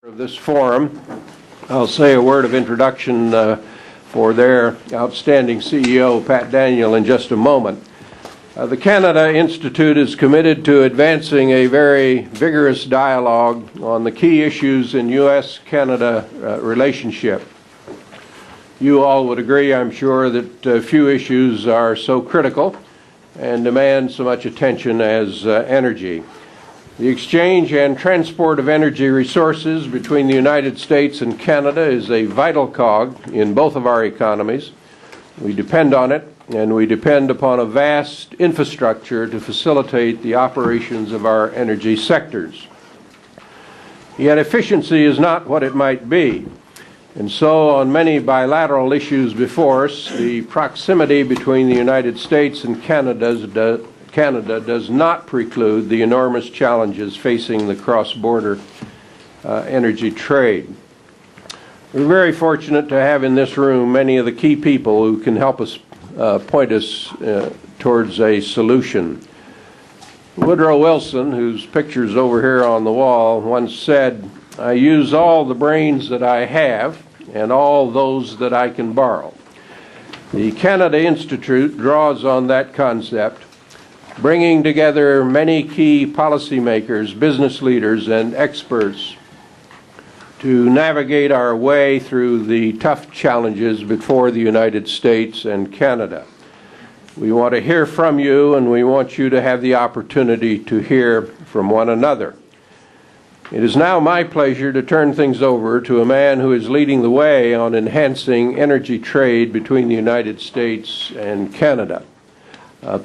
Of this forum. I'll say a word of introduction for their outstanding CEO, Pat Daniel, in just a moment. The Canada Institute is committed to advancing a very vigorous dialogue on the key issues in U.S.-Canada relationship. You all would agree, I'm sure, that few issues are so critical and demand so much attention as energy. The exchange and transport of energy resources between the United States and Canada is a vital cog in both of our economies. We depend on it, and we depend upon a vast infrastructure to facilitate the operations of our energy sectors. Yet efficiency is not what it might be. And so on many bilateral issues before us, the proximity between the United States and Canada does not preclude the enormous challenges facing the cross-border energy trade. We're very fortunate to have in this room many of the key people who can help us point us towards a solution. Woodrow Wilson, whose picture's over here on the wall, once said, "I use all the brains that I have and all those that I can borrow." The Canada Institute draws on that concept, bringing together many key policymakers, business leaders, and experts to navigate our way through the tough challenges before the United States and Canada. We want to hear from you, and we want you to have the opportunity to hear from one another. It is now my pleasure to turn things over to a man who is leading the way on enhancing energy trade between the United States and Canada.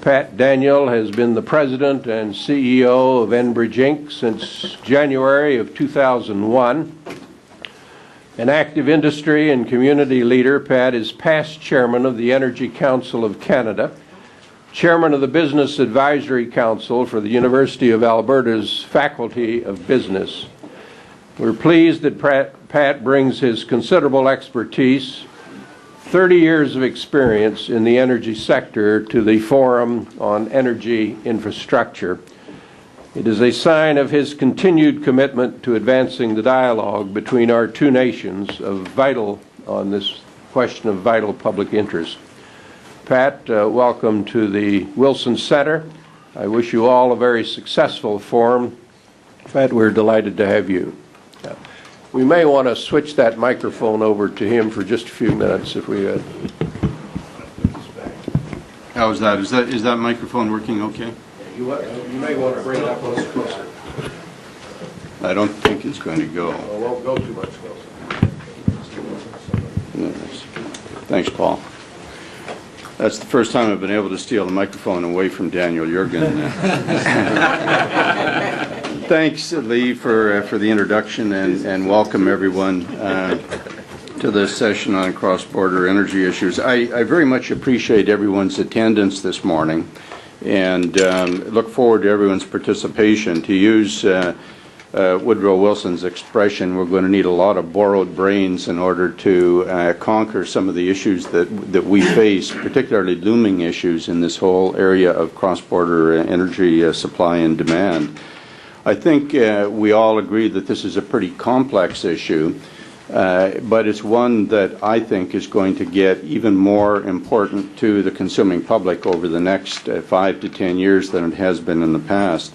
Pat Daniel has been the president and CEO of Enbridge Inc. since January of 2001. An active industry and community leader, Pat is past chairman of the Energy Council of Canada, chairman of the Business Advisory Council for the University of Alberta's Faculty of Business. We're pleased that Pat brings his considerable expertise, 30 years of experience in the energy sector, to the Forum on Energy Infrastructure. It is a sign of his continued commitment to advancing the dialogue between our two nations on this question of vital public interest. Pat, welcome to the Wilson Center. I wish you all a very successful forum. Pat, we're delighted to have you. We may want to switch that microphone over to him for just a few minutes if we could. How is that? Is that microphone working okay? You may want to bring it up a little closer. I don't think it's going to go. It won't go too much closer. Thanks, Paul. That's the first time I've been able to steal the microphone away from Daniel Yergin. Thanks, Lee, for the introduction, and welcome everyone to this session on cross-border energy issues. I very much appreciate everyone's attendance this morning, and look forward to everyone's participation. To use Woodrow Wilson's expression, we're going to need a lot of borrowed brains in order to conquer some of the issues that we face, particularly looming issues in this whole area of cross-border energy supply and demand. I think we all agree that this is a pretty complex issue, but it's one that I think is going to get even more important to the consuming public over the next 5 to 10 years than it has been in the past.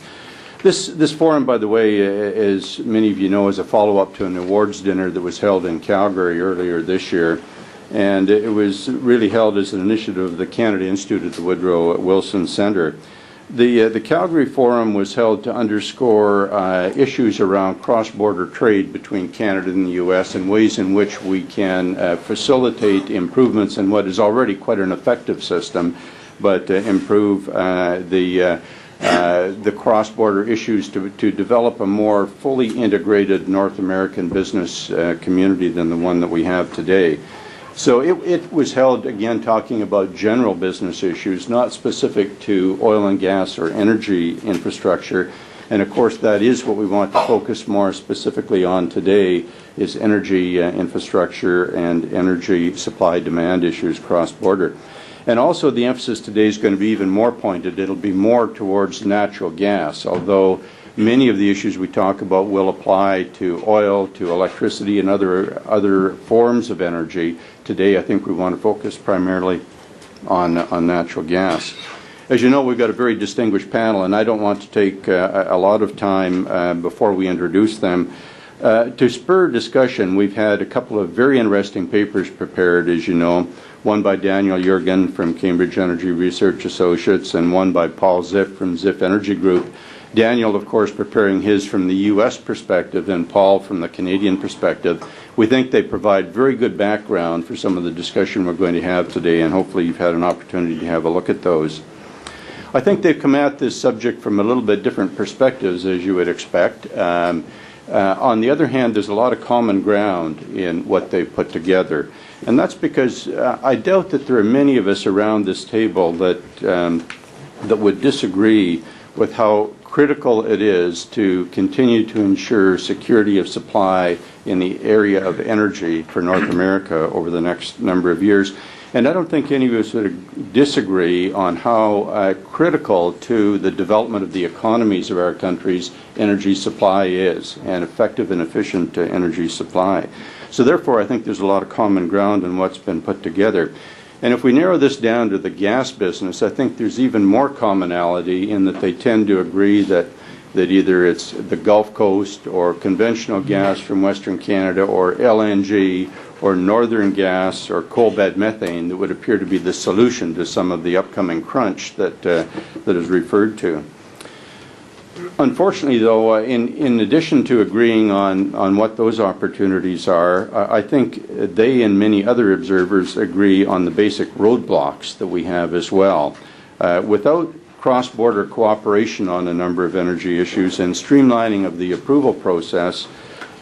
This forum, by the way, as many of you know, is a follow-up to an awards dinner that was held in Calgary earlier this year, and it was really held as an initiative of the Canada Institute at the Woodrow Wilson Center. The Calgary Forum was held to underscore issues around cross-border trade between Canada and the U.S. and ways in which we can facilitate improvements in what is already quite an effective system, but improve the cross-border issues to develop a more fully integrated North American business community than the one that we have today. So it was held, again, talking about general business issues, not specific to oil and gas or energy infrastructure. And, of course, that is what we want to focus more specifically on today, is energy infrastructure and energy supply-demand issues cross-border. And also the emphasis today is going to be even more pointed. It'll be more towards natural gas, although Many of the issues we talk about will apply to oil, to electricity, and other forms of energy. Today, I think we want to focus primarily on natural gas. As you know, we've got a very distinguished panel, and I don't want to take a lot of time before we introduce them. To spur discussion, we've had a couple of very interesting papers prepared, as you know, one by Daniel Yergin from Cambridge Energy Research Associates and one by Paul Ziff from Ziff Energy Group. Daniel, of course, preparing his from the U.S. perspective and Paul from the Canadian perspective. We think they provide very good background for some of the discussion we're going to have today, and hopefully you've had an opportunity to have a look at those. I think they've come at this subject from a little bit different perspectives, as you would expect. On the other hand, there's a lot of common ground in what they've put together. And that's because I doubt that there are many of us around this table that would disagree with how critical it is to continue to ensure security of supply in the area of energy for North America over the next number of years. And I don't think any of us would disagree on how critical to the development of the economies of our countries energy supply is, and effective and efficient energy supply. So therefore, I think there's a lot of common ground in what's been put together. And if we narrow this down to the gas business, I think there's even more commonality in that they tend to agree that either it's the Gulf Coast or conventional gas from Western Canada or LNG or northern gas or coal bed methane that would appear to be the solution to some of the upcoming crunch that is referred to. Unfortunately, though, in addition to agreeing on what those opportunities are, I think they and many other observers agree on the basic roadblocks that we have as well. Without cross-border cooperation on a number of energy issues and streamlining of the approval process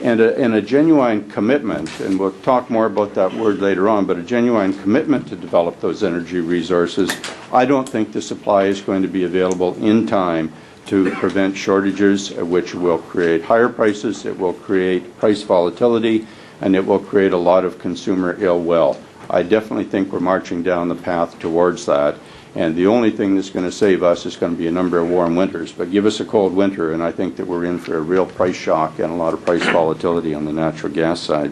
and a genuine commitment, and we'll talk more about that word later on, but a genuine commitment to develop those energy resources, I don't think the supply is going to be available in time to prevent shortages, which will create higher prices, it will create price volatility, and it will create a lot of consumer ill will. I definitely think we're marching down the path towards that, and the only thing that's going to save us is going to be a number of warm winters. But give us a cold winter, and I think that we're in for a real price shock and a lot of price volatility on the natural gas side.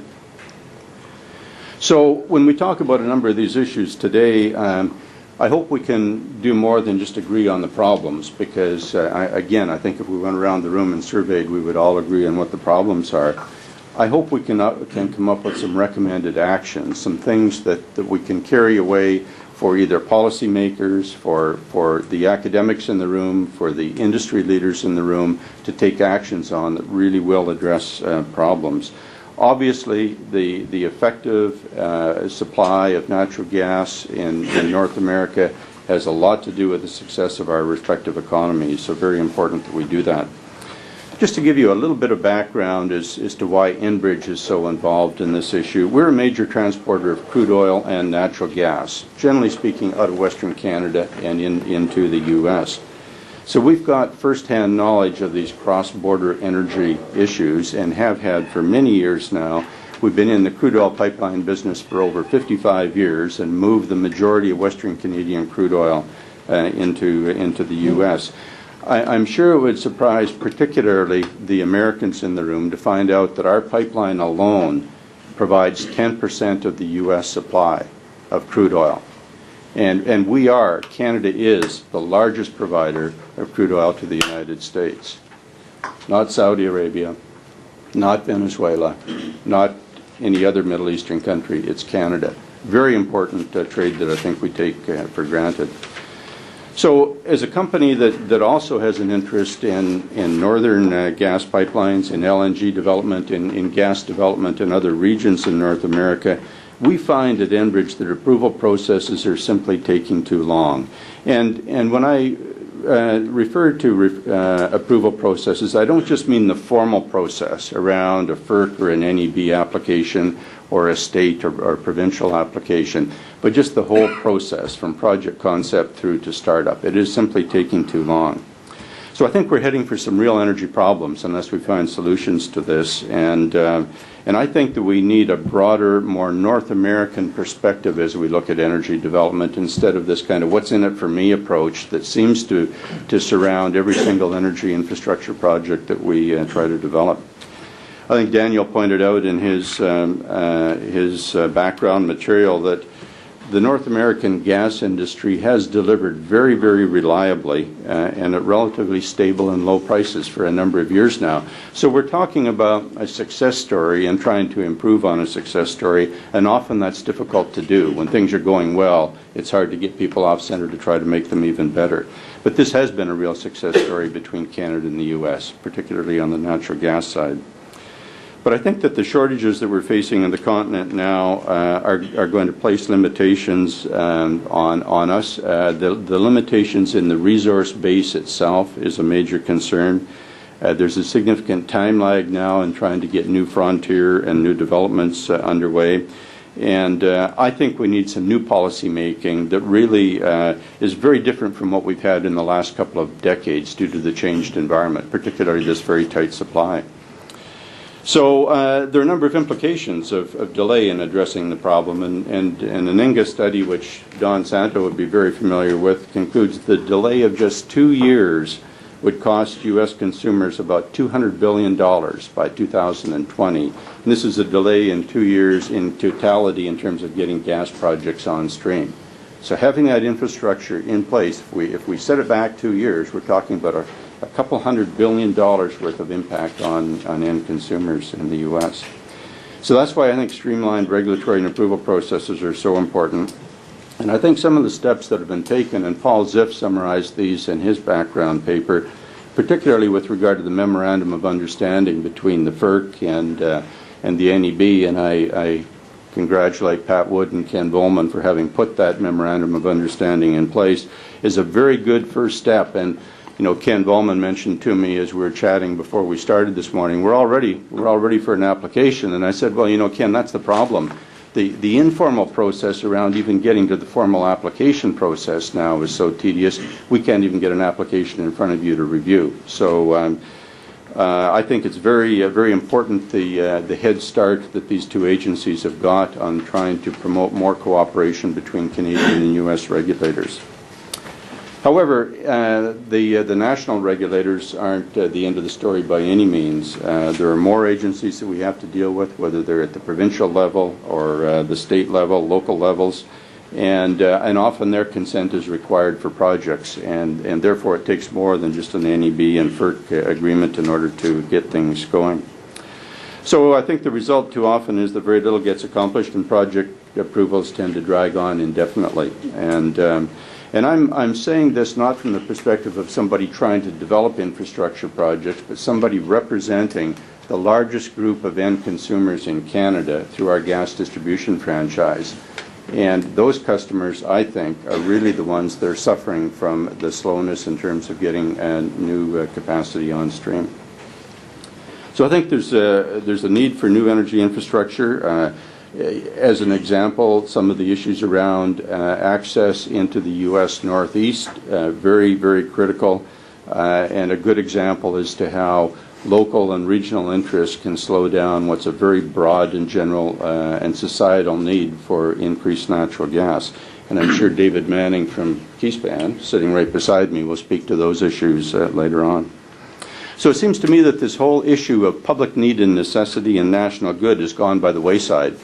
So when we talk about a number of these issues today, I hope we can do more than just agree on the problems, because, again, I think if we went around the room and surveyed, we would all agree on what the problems are. I hope we can come up with some recommended actions, some things that we can carry away for either policymakers, for the academics in the room, for the industry leaders in the room to take actions on that really will address problems. Obviously, the effective supply of natural gas in North America has a lot to do with the success of our respective economies, so very important that we do that. Just to give you a little bit of background as to why Enbridge is so involved in this issue, we're a major transporter of crude oil and natural gas, generally speaking out of Western Canada and into the U.S. So we've got first-hand knowledge of these cross-border energy issues and have had for many years now. We've been in the crude oil pipeline business for over 55 years and moved the majority of Western Canadian crude oil into the U.S. I'm sure it would surprise particularly the Americans in the room to find out that our pipeline alone provides 10% of the U.S. supply of crude oil. And Canada is the largest provider of crude oil to the United States. Not Saudi Arabia, not Venezuela, not any other Middle Eastern country, it's Canada. Very important trade that I think we take for granted. So as a company that also has an interest in northern gas pipelines, in LNG development, in gas development in other regions in North America, we find at Enbridge that approval processes are simply taking too long. And when I refer to approval processes, I don't just mean the formal process around a FERC or an NEB application or a state or provincial application, but just the whole process from project concept through to startup. It is simply taking too long. So I think we're heading for some real energy problems unless we find solutions to this. And I think that we need a broader, more North American perspective as we look at energy development instead of this kind of what's in it for me approach that seems to surround every single energy infrastructure project that we try to develop. I think Daniel pointed out in his background material that the North American gas industry has delivered very, very reliably and at relatively stable and low prices for a number of years now. So we're talking about a success story and trying to improve on a success story, and often that's difficult to do. When things are going well, it's hard to get people off center to try to make them even better. But this has been a real success story between Canada and the U.S., particularly on the natural gas side. But I think that the shortages that we're facing on the continent now are going to place limitations on us. The limitations in the resource base itself is a major concern. There's a significant time lag now in trying to get new frontier and new developments underway. And I think we need some new policy making that really is very different from what we've had in the last couple of decades due to the changed environment, particularly this very tight supply. So there are a number of implications of delay in addressing the problem, and an INGA study, which Don Santo would be very familiar with, concludes the delay of just 2 years would cost U.S. consumers about $200 billion by 2020. And this is a delay in 2 years in totality in terms of getting gas projects on stream. So having that infrastructure in place, if we set it back 2 years, we're talking about a couple $100 billion worth of impact on end consumers in the U.S. So that's why I think streamlined regulatory and approval processes are so important. And I think some of the steps that have been taken, and Paul Ziff summarized these in his background paper, particularly with regard to the Memorandum of Understanding between the FERC and the NEB, and I congratulate Pat Wood and Ken Bowman for having put that Memorandum of Understanding in place, is a very good first step. And you know, Ken Bowman mentioned to me as we were chatting before we started this morning, we're all ready for an application. And I said, well, you know, Ken, that's the problem. The informal process around even getting to the formal application process now is so tedious, we can't even get an application in front of you to review. So I think it's very important the head start that these two agencies have got on trying to promote more cooperation between Canadian and U.S. regulators. However, the national regulators aren't the end of the story by any means. There are more agencies that we have to deal with, whether they're at the provincial level or the state level, local levels, and often their consent is required for projects, and therefore it takes more than just an NEB and FERC agreement in order to get things going. So I think the result too often is that very little gets accomplished, and project approvals tend to drag on indefinitely. And I'm saying this not from the perspective of somebody trying to develop infrastructure projects, but somebody representing the largest group of end consumers in Canada through our gas distribution franchise. And those customers, I think, are really the ones that are suffering from the slowness in terms of getting new capacity on stream. So I think there's a need for new energy infrastructure. As an example, some of the issues around access into the U.S. Northeast, very, very critical, and a good example as to how local and regional interests can slow down what's a very broad and general and societal need for increased natural gas. And I'm sure David Manning from Keyspan, sitting right beside me, will speak to those issues later on. So it seems to me that this whole issue of public need and necessity and national good has gone by the wayside.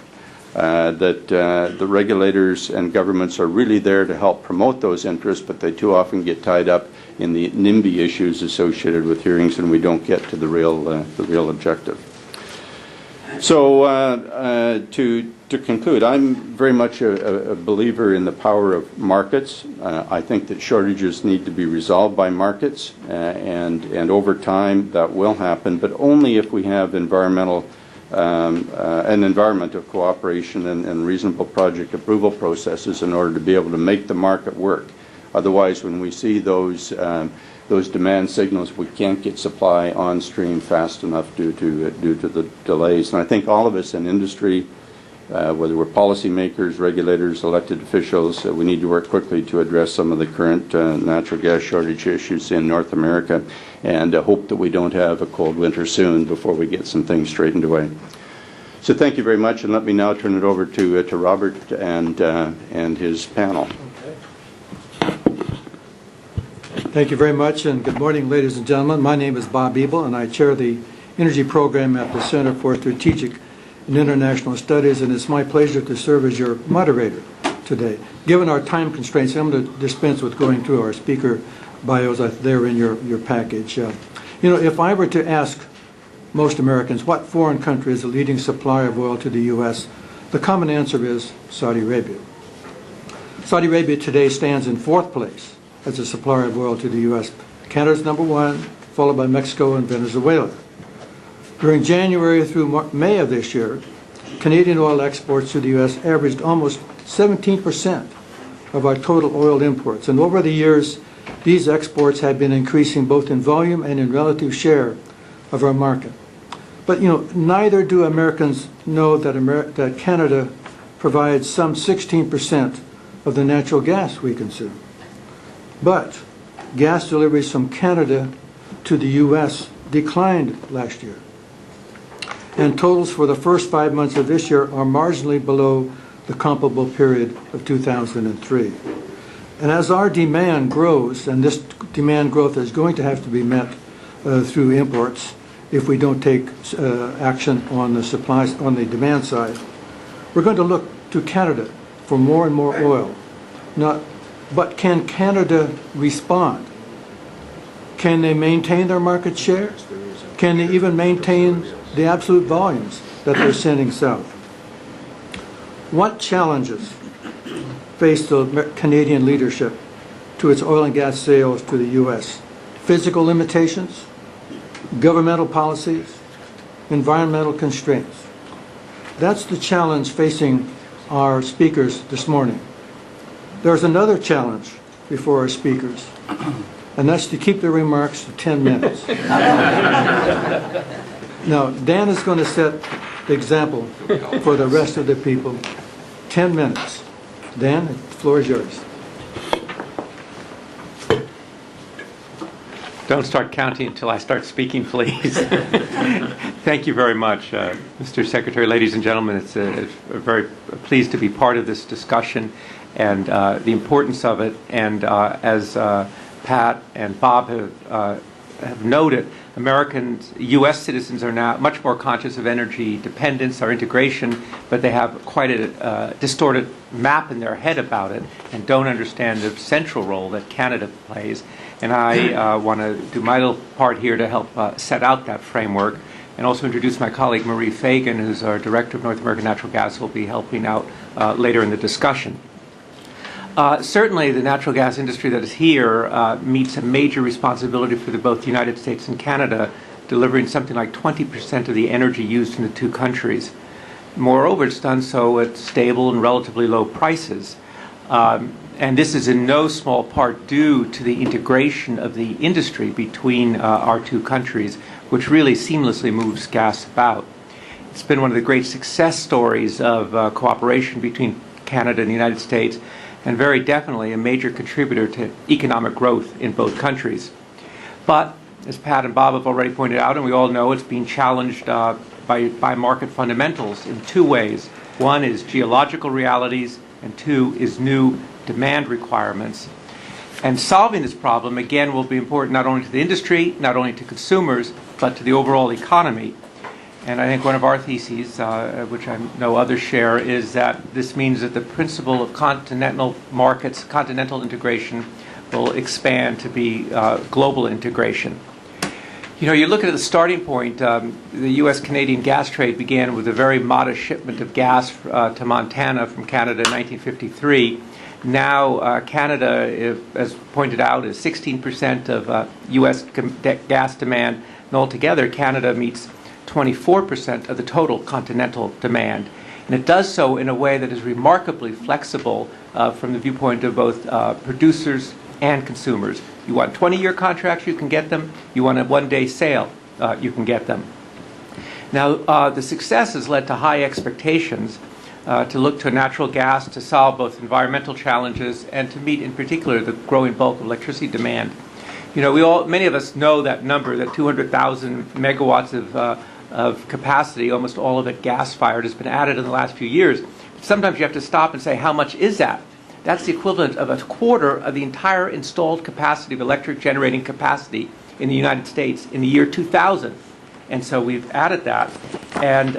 That the regulators and governments are really there to help promote those interests, but they too often get tied up in the NIMBY issues associated with hearings, and we don't get to the real objective. So to conclude, I'm very much a believer in the power of markets. I think that shortages need to be resolved by markets, and over time that will happen, but only if we have an environment of cooperation and reasonable project approval processes in order to be able to make the market work. Otherwise, when we see those demand signals, we can't get supply on stream fast enough due to the delays. And I think all of us in industry whether we're policymakers, regulators, elected officials, we need to work quickly to address some of the current natural gas shortage issues in North America, and hope that we don't have a cold winter soon before we get some things straightened away. So thank you very much, and let me now turn it over to Robert and his panel. Thank you very much, and good morning, ladies and gentlemen. My name is Bob Ebel, and I chair the Energy Program at the Center for Strategic and International Studies, and it's my pleasure to serve as your moderator today. Given our time constraints, I'm going to dispense with going through our speaker bios. They're in your package. If I were to ask most Americans what foreign country is the leading supplier of oil to the U.S., the common answer is Saudi Arabia. Saudi Arabia today stands in fourth place as a supplier of oil to the U.S. Canada's number one, followed by Mexico and Venezuela. During January through May of this year, Canadian oil exports to the U.S. averaged almost 17% of our total oil imports. And over the years, these exports have been increasing both in volume and in relative share of our market. But neither do Americans know that Canada provides some 16% of the natural gas we consume. But gas deliveries from Canada to the U.S. declined last year. And totals for the first 5 months of this year are marginally below the comparable period of 2003. And as our demand grows, and this demand growth is going to have to be met through imports if we don't take action on the demand side, we're going to look to Canada for more and more oil. But can Canada respond? Can they maintain their market share? Can they even maintain the absolute volumes that they're sending south? What challenges face the Canadian leadership to its oil and gas sales to the U.S.? Physical limitations, governmental policies, environmental constraints. That's the challenge facing our speakers this morning. There's another challenge before our speakers, and that's to keep their remarks to 10 minutes. Now, Dan is going to set the example for the rest of the people. 10 minutes. Dan, the floor is yours. Don't start counting until I start speaking, please. Thank you very much, Mr. Secretary. Ladies and gentlemen, it's very pleased to be part of this discussion and the importance of it. And as Pat and Bob have noted, Americans, U.S. citizens are now much more conscious of energy dependence, our integration, but they have quite a distorted map in their head about it and don't understand the central role that Canada plays. And I want to do my little part here to help set out that framework, and also introduce my colleague Marie Fagan, who's our Director of North American Natural Gas, who will be helping out later in the discussion. Certainly, the natural gas industry that is here meets a major responsibility for both the United States and Canada, delivering something like 20% of the energy used in the two countries. Moreover, it's done so at stable and relatively low prices. And this is in no small part due to the integration of the industry between our two countries, which really seamlessly moves gas about. It's been one of the great success stories of cooperation between Canada and the United States, and very definitely a major contributor to economic growth in both countries. But, as Pat and Bob have already pointed out, and we all know, it's being challenged by market fundamentals in two ways. One is geological realities, and two is new demand requirements. And solving this problem, again, will be important not only to the industry, not only to consumers, but to the overall economy. And I think one of our theses, which I know others share, is that this means that the principle of continental markets, continental integration, will expand to be global integration. You look at the starting point, the U.S.-Canadian gas trade began with a very modest shipment of gas to Montana from Canada in 1953. Now, Canada, as pointed out, is 16% of U.S. gas demand, and altogether, Canada meets 24% of the total continental demand. And it does so in a way that is remarkably flexible from the viewpoint of both producers and consumers. You want 20-year contracts, you can get them. You want a one-day sale, you can get them. Now, the success has led to high expectations to look to natural gas to solve both environmental challenges and to meet, in particular, the growing bulk of electricity demand. You know, many of us know that number, that 200,000 megawatts of capacity, almost all of it gas-fired, has been added in the last few years. Sometimes you have to stop and say, how much is that? That's the equivalent of a quarter of the entire installed capacity of electric generating capacity in the United States in the year 2000. And so we've added that. And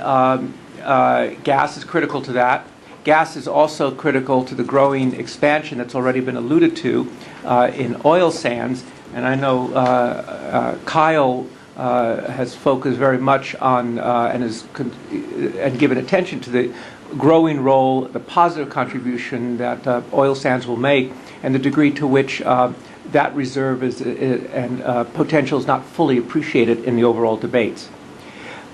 gas is critical to that. Gas is also critical to the growing expansion that's already been alluded to in oil sands. And I know Kyle has focused very much on and given attention to the growing role, the positive contribution that oil sands will make, and the degree to which that reserve and potential is not fully appreciated in the overall debates.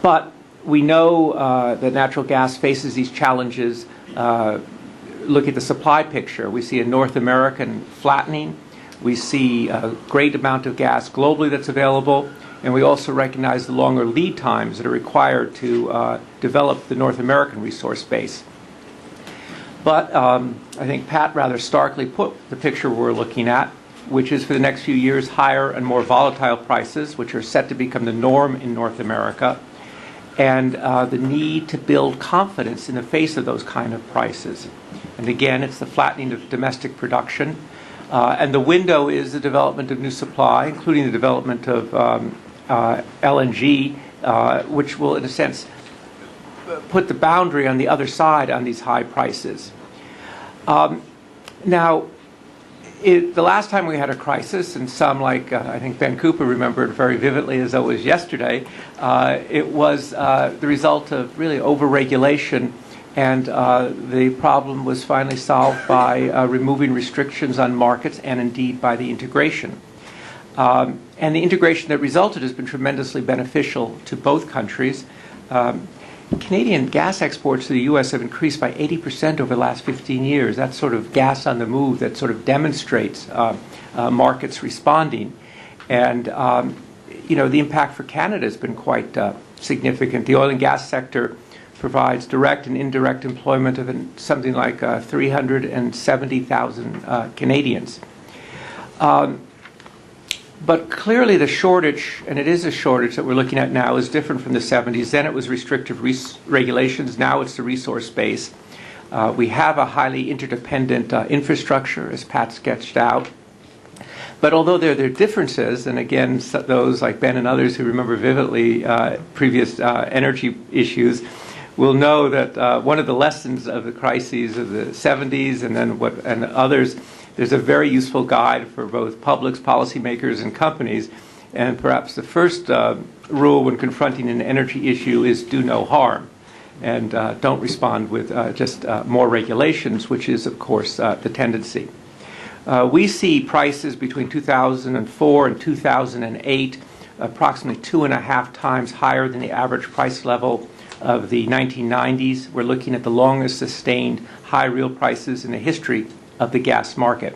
But we know that natural gas faces these challenges. Look at the supply picture. We see a North American flattening. We see a great amount of gas globally that's available. And we also recognize the longer lead times that are required to develop the North American resource base. But I think Pat rather starkly put the picture we're looking at, which is for the next few years higher and more volatile prices, which are set to become the norm in North America, and the need to build confidence in the face of those kind of prices. And again, it's the flattening of domestic production. And the window is the development of new supply, including the development of LNG, which will, in a sense, put the boundary on the other side on these high prices. Now, the last time we had a crisis, and some like I think Ben Cooper remembered very vividly as though it was yesterday, it was the result of really over-regulation, and the problem was finally solved by removing restrictions on markets and indeed by the integration. And the integration that resulted has been tremendously beneficial to both countries. Canadian gas exports to the U.S. have increased by 80% over the last 15 years. That's sort of gas on the move that sort of demonstrates markets responding. And, you know, the impact for Canada has been quite significant. The oil and gas sector provides direct and indirect employment of something like 370,000 Canadians. But clearly the shortage, and it is a shortage that we're looking at now, is different from the 70s. Then it was restrictive regulations. Now it's the resource base. We have a highly interdependent infrastructure, as Pat sketched out. But although there are differences, and again, those like Ben and others who remember vividly previous energy issues will know that one of the lessons of the crises of the 70s and then and others, there's a very useful guide for both publics, policymakers, and companies. And perhaps the first rule when confronting an energy issue is do no harm. And don't respond with just more regulations, which is, of course, the tendency. We see prices between 2004 and 2008 approximately 2.5 times higher than the average price level of the 1990s. We're looking at the longest sustained high real prices in the history of the gas market.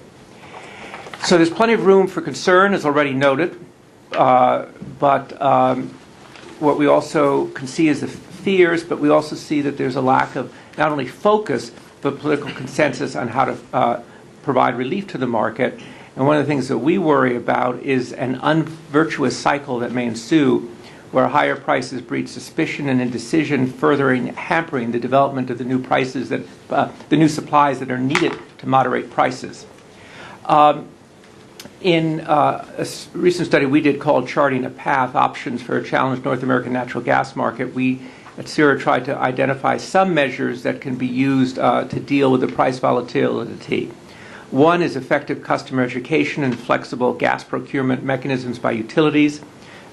So there's plenty of room for concern, as already noted, but what we also can see is the fears, but we also see that there's a lack of not only focus, but political consensus on how to provide relief to the market. And one of the things that we worry about is an unvirtuous cycle that may ensue, where higher prices breed suspicion and indecision, hampering the development of the new prices the new supplies that are needed to moderate prices. In a recent study we did called Charting a Path, Options for a Challenged North American Natural Gas Market, we at CIRA tried to identify some measures that can be used to deal with the price volatility. One is effective customer education and flexible gas procurement mechanisms by utilities.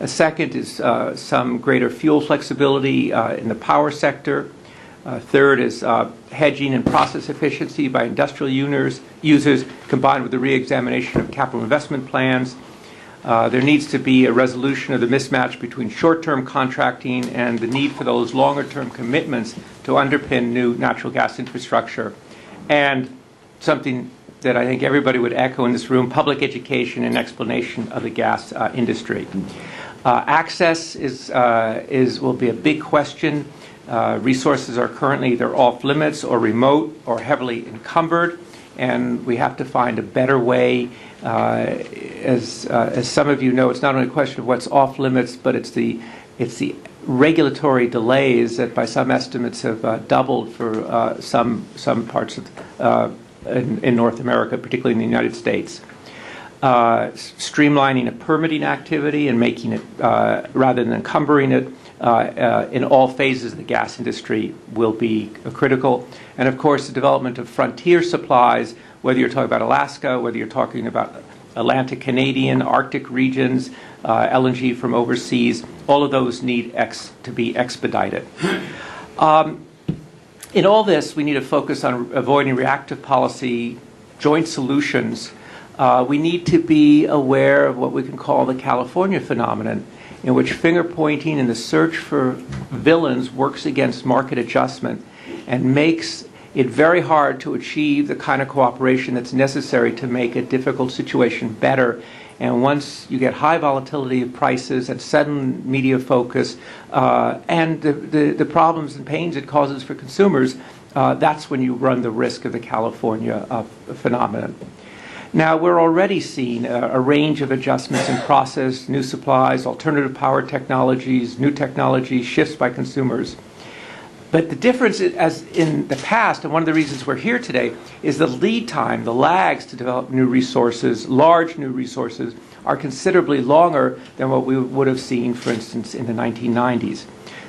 A second is some greater fuel flexibility in the power sector. Third is hedging and process efficiency by industrial users combined with the re-examination of capital investment plans. There needs to be a resolution of the mismatch between short-term contracting and the need for those longer-term commitments to underpin new natural gas infrastructure. And something that I think everybody would echo in this room, public education and explanation of the gas industry. Access will be a big question. Resources are currently either off limits or remote or heavily encumbered, and we have to find a better way. As some of you know, it's not only a question of what's off limits, but it's the regulatory delays that by some estimates have doubled for some parts of in North America, particularly in the United States. Streamlining a permitting activity and making it, rather than encumbering it, in all phases of the gas industry will be critical. And of course, the development of frontier supplies, whether you're talking about Alaska, whether you're talking about Atlantic Canadian, Arctic regions, LNG from overseas, all of those need to be expedited. In all this, we need to focus on avoiding reactive policy, joint solutions. We need to be aware of what we can call the California phenomenon, in which finger-pointing and the search for villains works against market adjustment and makes it very hard to achieve the kind of cooperation that's necessary to make a difficult situation better. And once you get high volatility of prices and sudden media focus and the problems and pains it causes for consumers, that's when you run the risk of the California phenomenon. Now, we're already seeing a range of adjustments in process, new supplies, alternative power technologies, new technologies, shifts by consumers. But the difference, as in the past, and one of the reasons we're here today, is the lead time, the lags to develop new resources, large new resources, are considerably longer than what we would have seen, for instance, in the 1990s.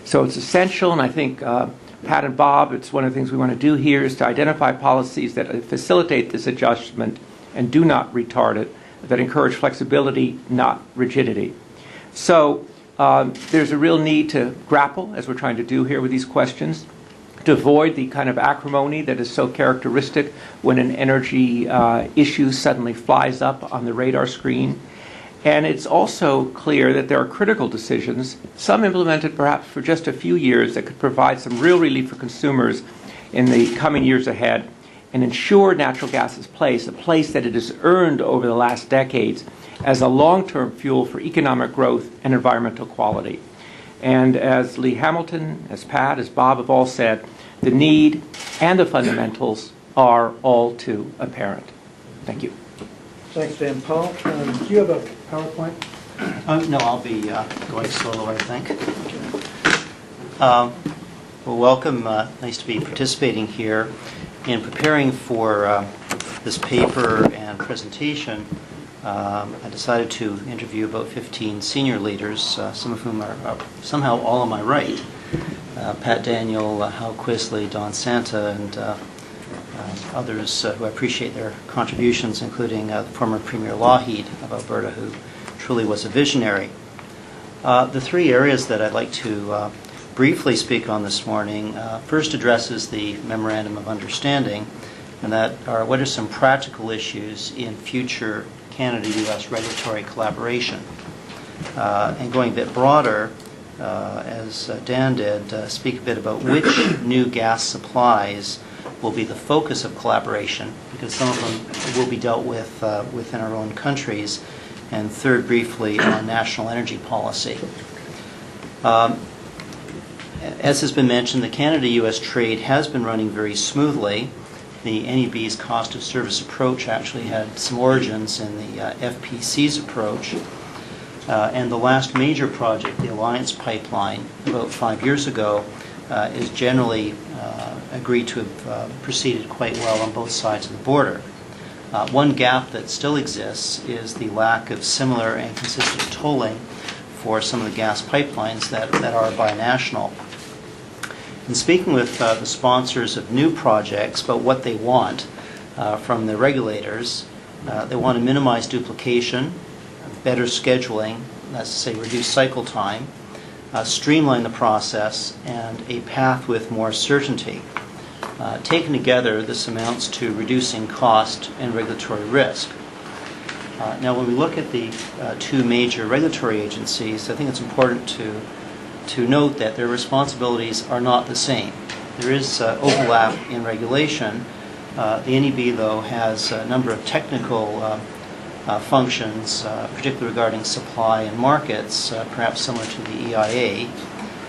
So it's essential, and I think Pat and Bob, it's one of the things we want to do here, is to identify policies that facilitate this adjustment and do not retard it, that encourage flexibility, not rigidity. So there's a real need to grapple, as we're trying to do here with these questions, to avoid the kind of acrimony that is so characteristic when an energy issue suddenly flies up on the radar screen. And it's also clear that there are critical decisions, some implemented perhaps for just a few years, that could provide some real relief for consumers in the coming years ahead, and ensure natural gas's place, a place that it has earned over the last decades as a long-term fuel for economic growth and environmental quality. And as Lee Hamilton, as Pat, as Bob have all said, the need and the fundamentals are all too apparent. Thank you. Thanks, Dan. Paul, do you have a PowerPoint? No, I'll be going solo, I think. Well, welcome. Nice to be participating here. In preparing for this paper and presentation, I decided to interview about 15 senior leaders, some of whom are somehow all on my right. Pat Daniel, Hal Quisley, Don Santa, and others who I appreciate their contributions, including the former Premier Lougheed of Alberta, who truly was a visionary. The three areas that I'd like to briefly speak on this morning first addresses the Memorandum of Understanding, and that are what are some practical issues in future Canada U.S. regulatory collaboration. And going a bit broader, as Dan did, speak a bit about which new gas supplies will be the focus of collaboration, because some of them will be dealt with within our own countries, and third, briefly, on national energy policy. As has been mentioned, the Canada U.S. trade has been running very smoothly. The NEB's cost of service approach actually had some origins in the FPC's approach. And the last major project, the Alliance Pipeline, about 5 years ago, is generally agreed to have proceeded quite well on both sides of the border. One gap that still exists is the lack of similar and consistent tolling for some of the gas pipelines that are binational. In speaking with the sponsors of new projects about what they want from the regulators, they want to minimize duplication, better scheduling, that's to say reduce cycle time, streamline the process, and a path with more certainty. Taken together, this amounts to reducing cost and regulatory risk. Now, when we look at the two major regulatory agencies, I think it's important to note that their responsibilities are not the same. There is overlap in regulation. The NEB, though, has a number of technical functions, particularly regarding supply and markets, perhaps similar to the EIA.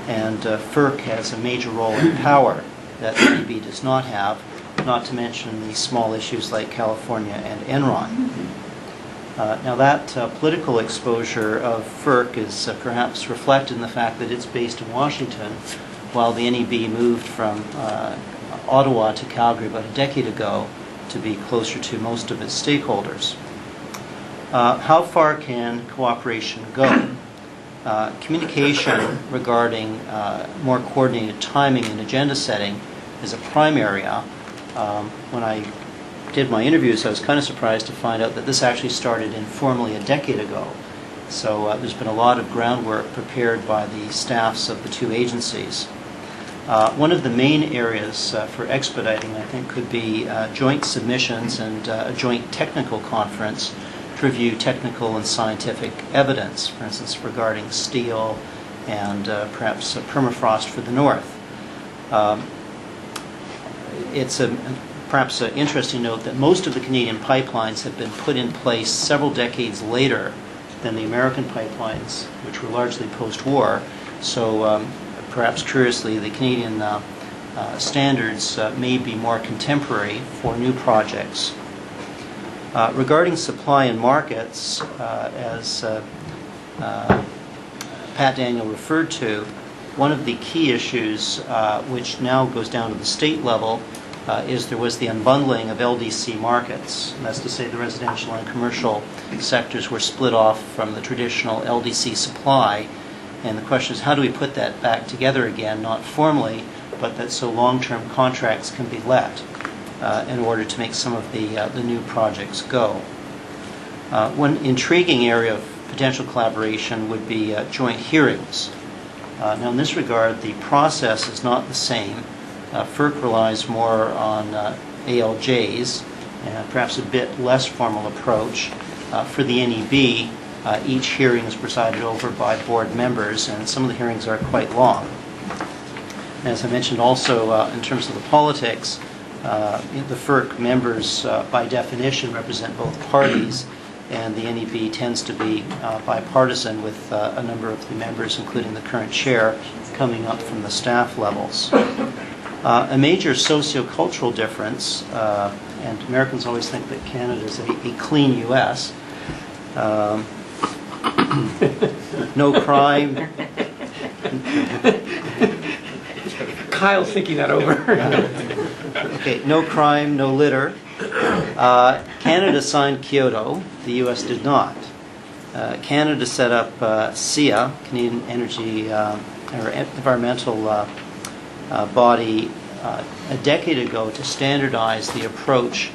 and FERC has a major role in power that the NEB does not have, not to mention the small issues like California and Enron. Now that political exposure of FERC is perhaps reflected in the fact that it's based in Washington, while the NEB moved from Ottawa to Calgary about a decade ago to be closer to most of its stakeholders. How far can cooperation go? Communication regarding more coordinated timing and agenda setting is a prime area. When I did my interviews, I was kind of surprised to find out that this actually started informally a decade ago. So there's been a lot of groundwork prepared by the staffs of the two agencies. One of the main areas for expediting, I think, could be joint submissions and a joint technical conference to review technical and scientific evidence, for instance, regarding steel and perhaps permafrost for the north. It's perhaps an interesting note that most of the Canadian pipelines have been put in place several decades later than the American pipelines, which were largely post-war. So perhaps curiously, the Canadian standards may be more contemporary for new projects. Regarding supply and markets, as Pat Daniel referred to, one of the key issues, which now goes down to the state level, is there was the unbundling of LDC markets. And that's to say the residential and commercial sectors were split off from the traditional LDC supply. And the question is, how do we put that back together again, not formally, but that so long-term contracts can be let in order to make some of the new projects go. One intriguing area of potential collaboration would be joint hearings. Now in this regard, the process is not the same. FERC relies more on ALJs, and perhaps a bit less formal approach. For the NEB, each hearing is presided over by board members, and some of the hearings are quite long. As I mentioned also, in terms of the politics, the FERC members, by definition, represent both parties, and the NEB tends to be bipartisan with a number of the members, including the current chair, coming up from the staff levels. A major socio-cultural difference, and Americans always think that Canada is a clean U.S., no crime. Kyle's thinking that over. Okay, no crime, no litter. Canada signed Kyoto, the U.S. did not. Canada set up SEA, Canadian Energy or Environmental Body, a decade ago to standardize the approach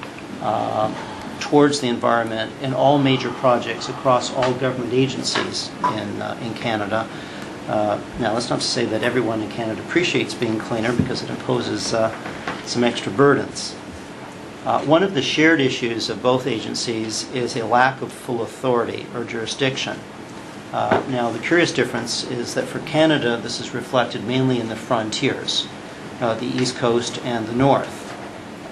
towards the environment in all major projects across all government agencies in Canada. Now, that's not to say that everyone in Canada appreciates being cleaner, because it imposes some extra burdens. One of the shared issues of both agencies is a lack of full authority or jurisdiction. Now, the curious difference is that for Canada, this is reflected mainly in the frontiers, the East Coast and the North.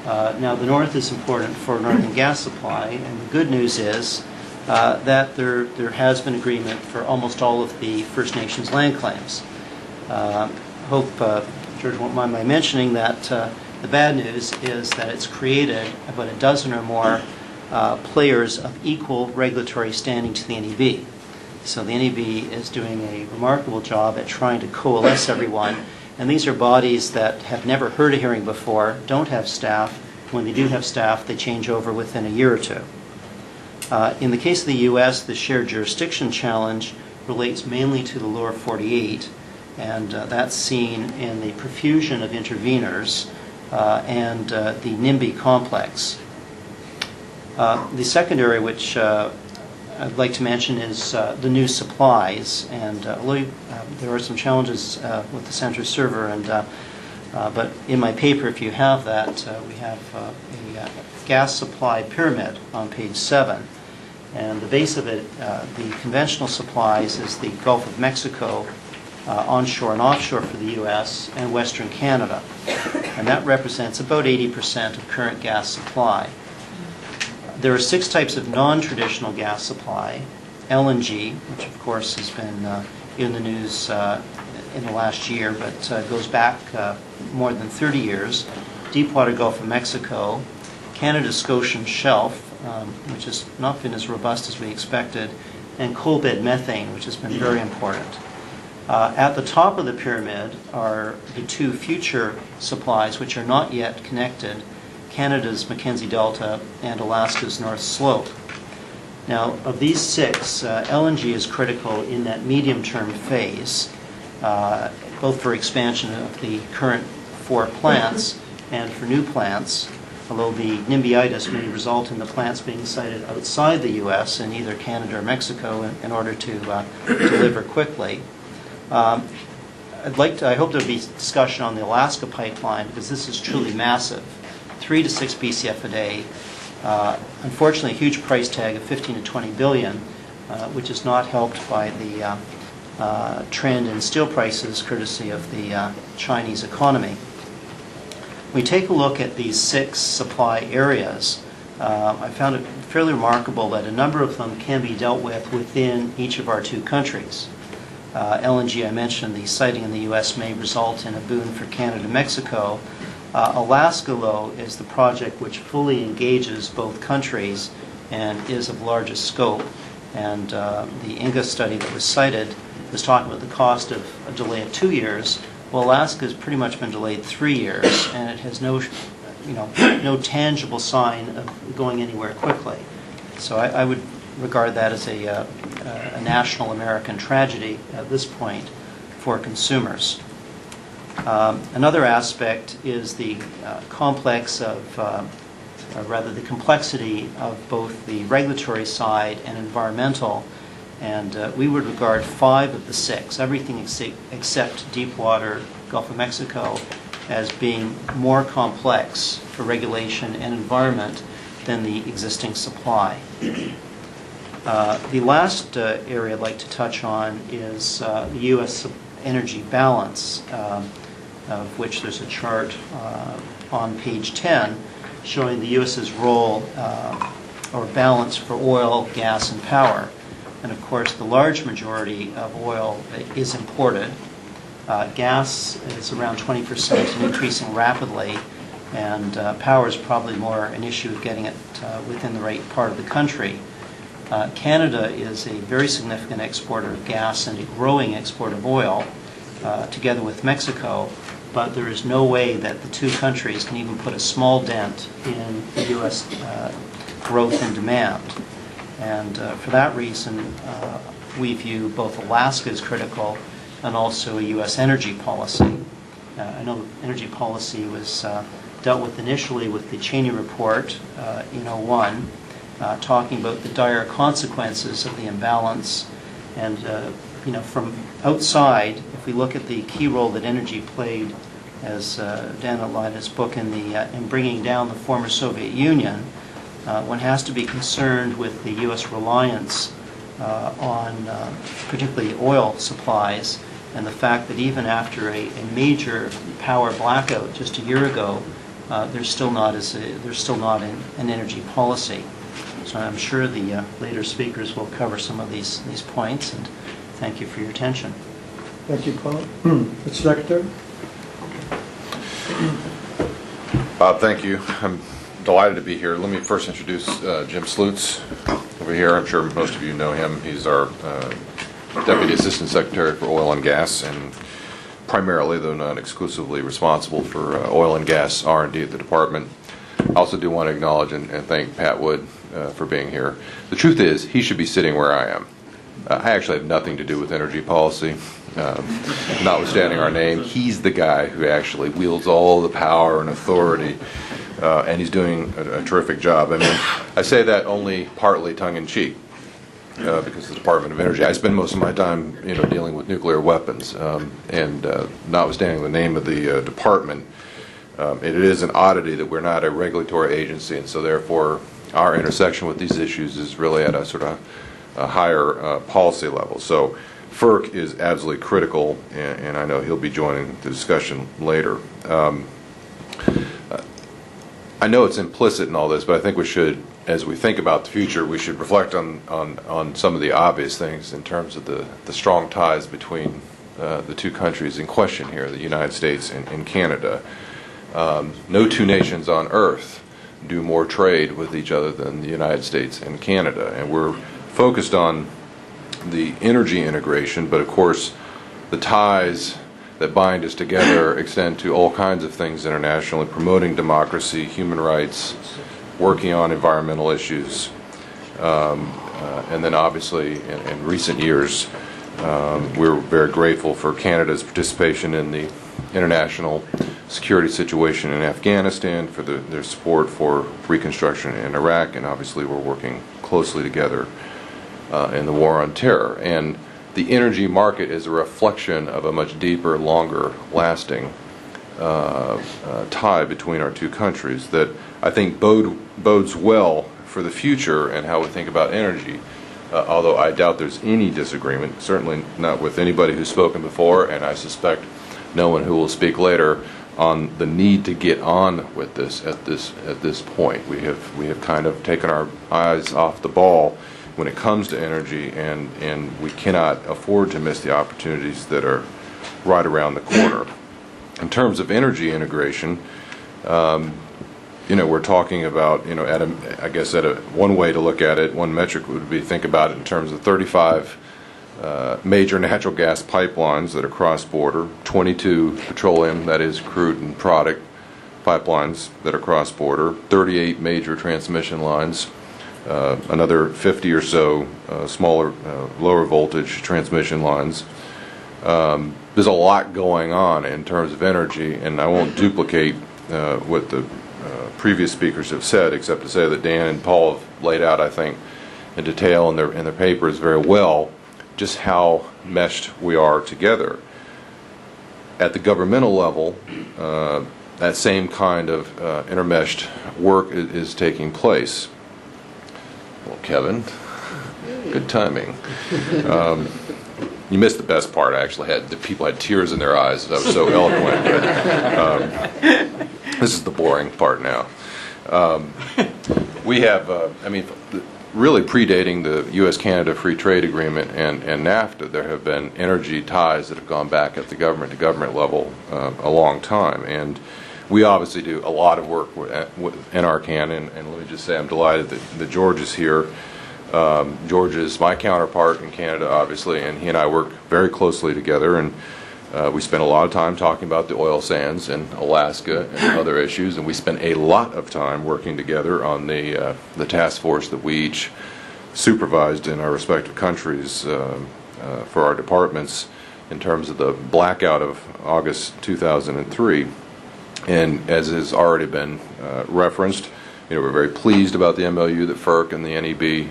Now, the North is important for northern gas supply, and the good news is that there has been agreement for almost all of the First Nations land claims. Hope George won't mind my mentioning that the bad news is that it's created about a dozen or more players of equal regulatory standing to the NEB. So the NEB is doing a remarkable job at trying to coalesce everyone, and these are bodies that have never heard a hearing before, don't have staff. When they do have staff, they change over within a year or two. In the case of the U.S., the shared jurisdiction challenge relates mainly to the lower 48, and that's seen in the profusion of interveners and the NIMBY complex. The second area which I'd like to mention is the new supplies, and there are some challenges with the Centre server, and but in my paper, if you have that, we have a gas supply pyramid on page 7. And the base of it, the conventional supplies, is the Gulf of Mexico, onshore and offshore for the U.S., and Western Canada. And that represents about 80% of current gas supply. There are 6 types of non-traditional gas supply. LNG, which of course has been in the news in the last year, but goes back more than 30 years. Deepwater Gulf of Mexico, Canada's Scotian Shelf, which has not been as robust as we expected, and coal bed methane, which has been very important. At the top of the pyramid are the two future supplies, which are not yet connected, Canada's Mackenzie Delta and Alaska's North Slope. Now, of these six, LNG is critical in that medium-term phase, both for expansion of the current 4 plants and for new plants, although the NIMBYitis may result in the plants being sited outside the U.S. in either Canada or Mexico in order to deliver quickly. I hope there'll be discussion on the Alaska pipeline, because this is truly massive, 3 to 6 BCF a day. Unfortunately, a huge price tag of 15 to 20 billion, which is not helped by the trend in steel prices courtesy of the Chinese economy. We take a look at these 6 supply areas. I found it fairly remarkable that a number of them can be dealt with within each of our 2 countries. LNG, I mentioned, the siting in the U.S. may result in a boon for Canada and Mexico. Alaska, though, is the project which fully engages both countries and is of largest scope. And the INGA study that was cited was talking about the cost of a delay of 2 years. Well, Alaska has pretty much been delayed 3 years, and it has no tangible sign of going anywhere quickly. So I would regard that as a national American tragedy at this point for consumers. Another aspect is the the complexity of both the regulatory side and environmental. And we would regard 5 of the 6, everything except Deepwater Gulf of Mexico, as being more complex for regulation and environment than the existing supply. The last area I'd like to touch on is the U.S. energy balance, of which there's a chart on page 10 showing the U.S.'s role or balance for oil, gas, and power. And of course, the large majority of oil is imported. Gas is around 20% and increasing rapidly, and power is probably more an issue of getting it within the right part of the country. Canada is a very significant exporter of gas and a growing exporter of oil, together with Mexico, but there is no way that the 2 countries can even put a small dent in the U.S. Growth and demand. And for that reason, we view both Alaska as critical and also a U.S. energy policy. I know energy policy was dealt with initially with the Cheney report in 2001, talking about the dire consequences of the imbalance. And from outside, if we look at the key role that energy played, as Dan outlined in his book, in bringing down the former Soviet Union, one has to be concerned with the U.S. reliance on particularly oil supplies, and the fact that even after a major power blackout just a year ago, there's still not an energy policy. So I'm sure the later speakers will cover some of these points, and thank you for your attention. Thank you, Paul. Mr. Secretary. Bob, thank you. I'm delighted to be here. Let me first introduce Jim Slutz over here. I'm sure most of you know him. He's our Deputy Assistant Secretary for Oil and Gas, and primarily, though not exclusively, responsible for oil and gas R&D at the department. I also do want to acknowledge and thank Pat Wood for being here. The truth is, he should be sitting where I am. I actually have nothing to do with energy policy. Notwithstanding our name, he's the guy who actually wields all the power and authority, and he's doing a terrific job. I mean, I say that only partly tongue-in-cheek, because the Department of Energy, I spend most of my time, dealing with nuclear weapons, and notwithstanding the name of the department, it is an oddity that we're not a regulatory agency, and so therefore our intersection with these issues is really at a sort of a higher policy level. So FERC is absolutely critical, and I know he'll be joining the discussion later. I know it's implicit in all this, but I think we should, as we think about the future, we should reflect on some of the obvious things in terms of the strong ties between the two countries in question here, the United States and Canada. No two nations on earth do more trade with each other than the United States and Canada. And we're focused on the energy integration, but of course the ties that bind us together extend to all kinds of things internationally, promoting democracy, human rights, working on environmental issues, and then obviously in recent years we're very grateful for Canada's participation in the international security situation in Afghanistan, for their support for reconstruction in Iraq, and obviously we're working closely together in the war on terror. And the energy market is a reflection of a much deeper, longer lasting tie between our two countries that I think bodes well for the future and how we think about energy. Although I doubt there's any disagreement, certainly not with anybody who's spoken before, and I suspect no one who will speak later, on the need to get on with this at this point. We have kind of taken our eyes off the ball when it comes to energy, and we cannot afford to miss the opportunities that are right around the corner. In terms of energy integration, we're talking about, one way to look at it, one metric would be think about it in terms of 35 major natural gas pipelines that are cross-border, 22 petroleum, that is crude and product pipelines that are cross-border, 38 major transmission lines, another 50 or so smaller, lower voltage transmission lines. There's a lot going on in terms of energy, and I won't duplicate what the previous speakers have said, except to say that Dan and Paul have laid out, I think, in detail in their papers very well just how meshed we are together. At the governmental level, that same kind of intermeshed work is taking place. Well, Kevin, good timing. You missed the best part. I actually the people had tears in their eyes. I was so eloquent. But, this is the boring part now. We have, really predating the U.S.-Canada Free Trade Agreement and NAFTA, there have been energy ties that have gone back at the government-to-government level a long time. And we obviously do a lot of work with NRCan, and let me just say I'm delighted that George is here. George is my counterpart in Canada, obviously, and he and I work very closely together, and we spend a lot of time talking about the oil sands in Alaska and other issues, and we spend a lot of time working together on the task force that we each supervised in our respective countries for our departments in terms of the blackout of August 2003. And as has already been referenced, we're very pleased about the MOU that FERC and the NEB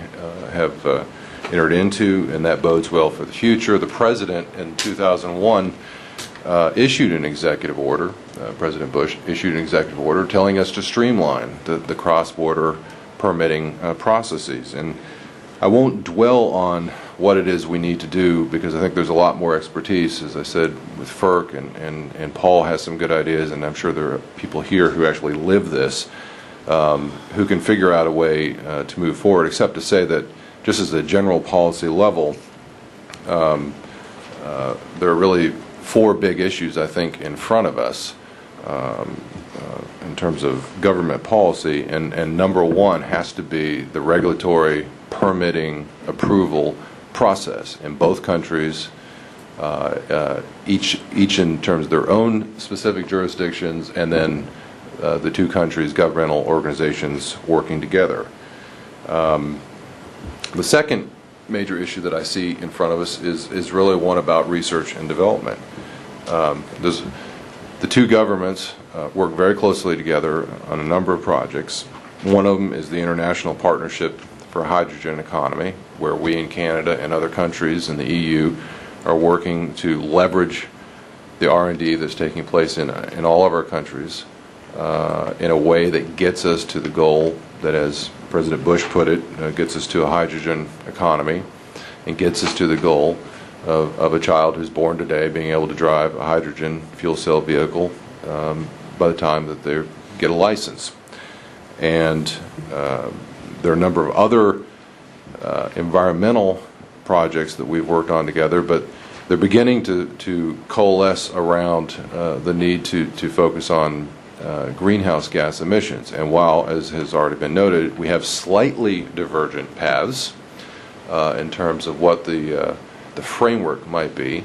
have entered into, and that bodes well for the future. The President in 2001 issued an executive order, President Bush issued an executive order telling us to streamline the cross-border permitting processes. And I won't dwell on what it is we need to do, because I think there's a lot more expertise, as I said, with FERC, and Paul has some good ideas, and I'm sure there are people here who actually live this, who can figure out a way to move forward, except to say that just as a general policy level, there are really four big issues, I think, in front of us in terms of government policy, and number one has to be the regulatory permitting approval process in both countries, each in terms of their own specific jurisdictions, and then the two countries' governmental organizations working together. The second major issue that I see in front of us is really one about research and development. The two governments work very closely together on a number of projects. One of them is the International Partnership for a Hydrogen Economy, where we in Canada and other countries in the EU are working to leverage the R&D that's taking place in all of our countries in a way that gets us to the goal that, as President Bush put it, gets us to a hydrogen economy and gets us to the goal of a child who's born today being able to drive a hydrogen fuel cell vehicle by the time that they get a license. And there are a number of other environmental projects that we've worked on together, but they're beginning to coalesce around the need to focus on greenhouse gas emissions. And while, as has already been noted, we have slightly divergent paths in terms of what the framework might be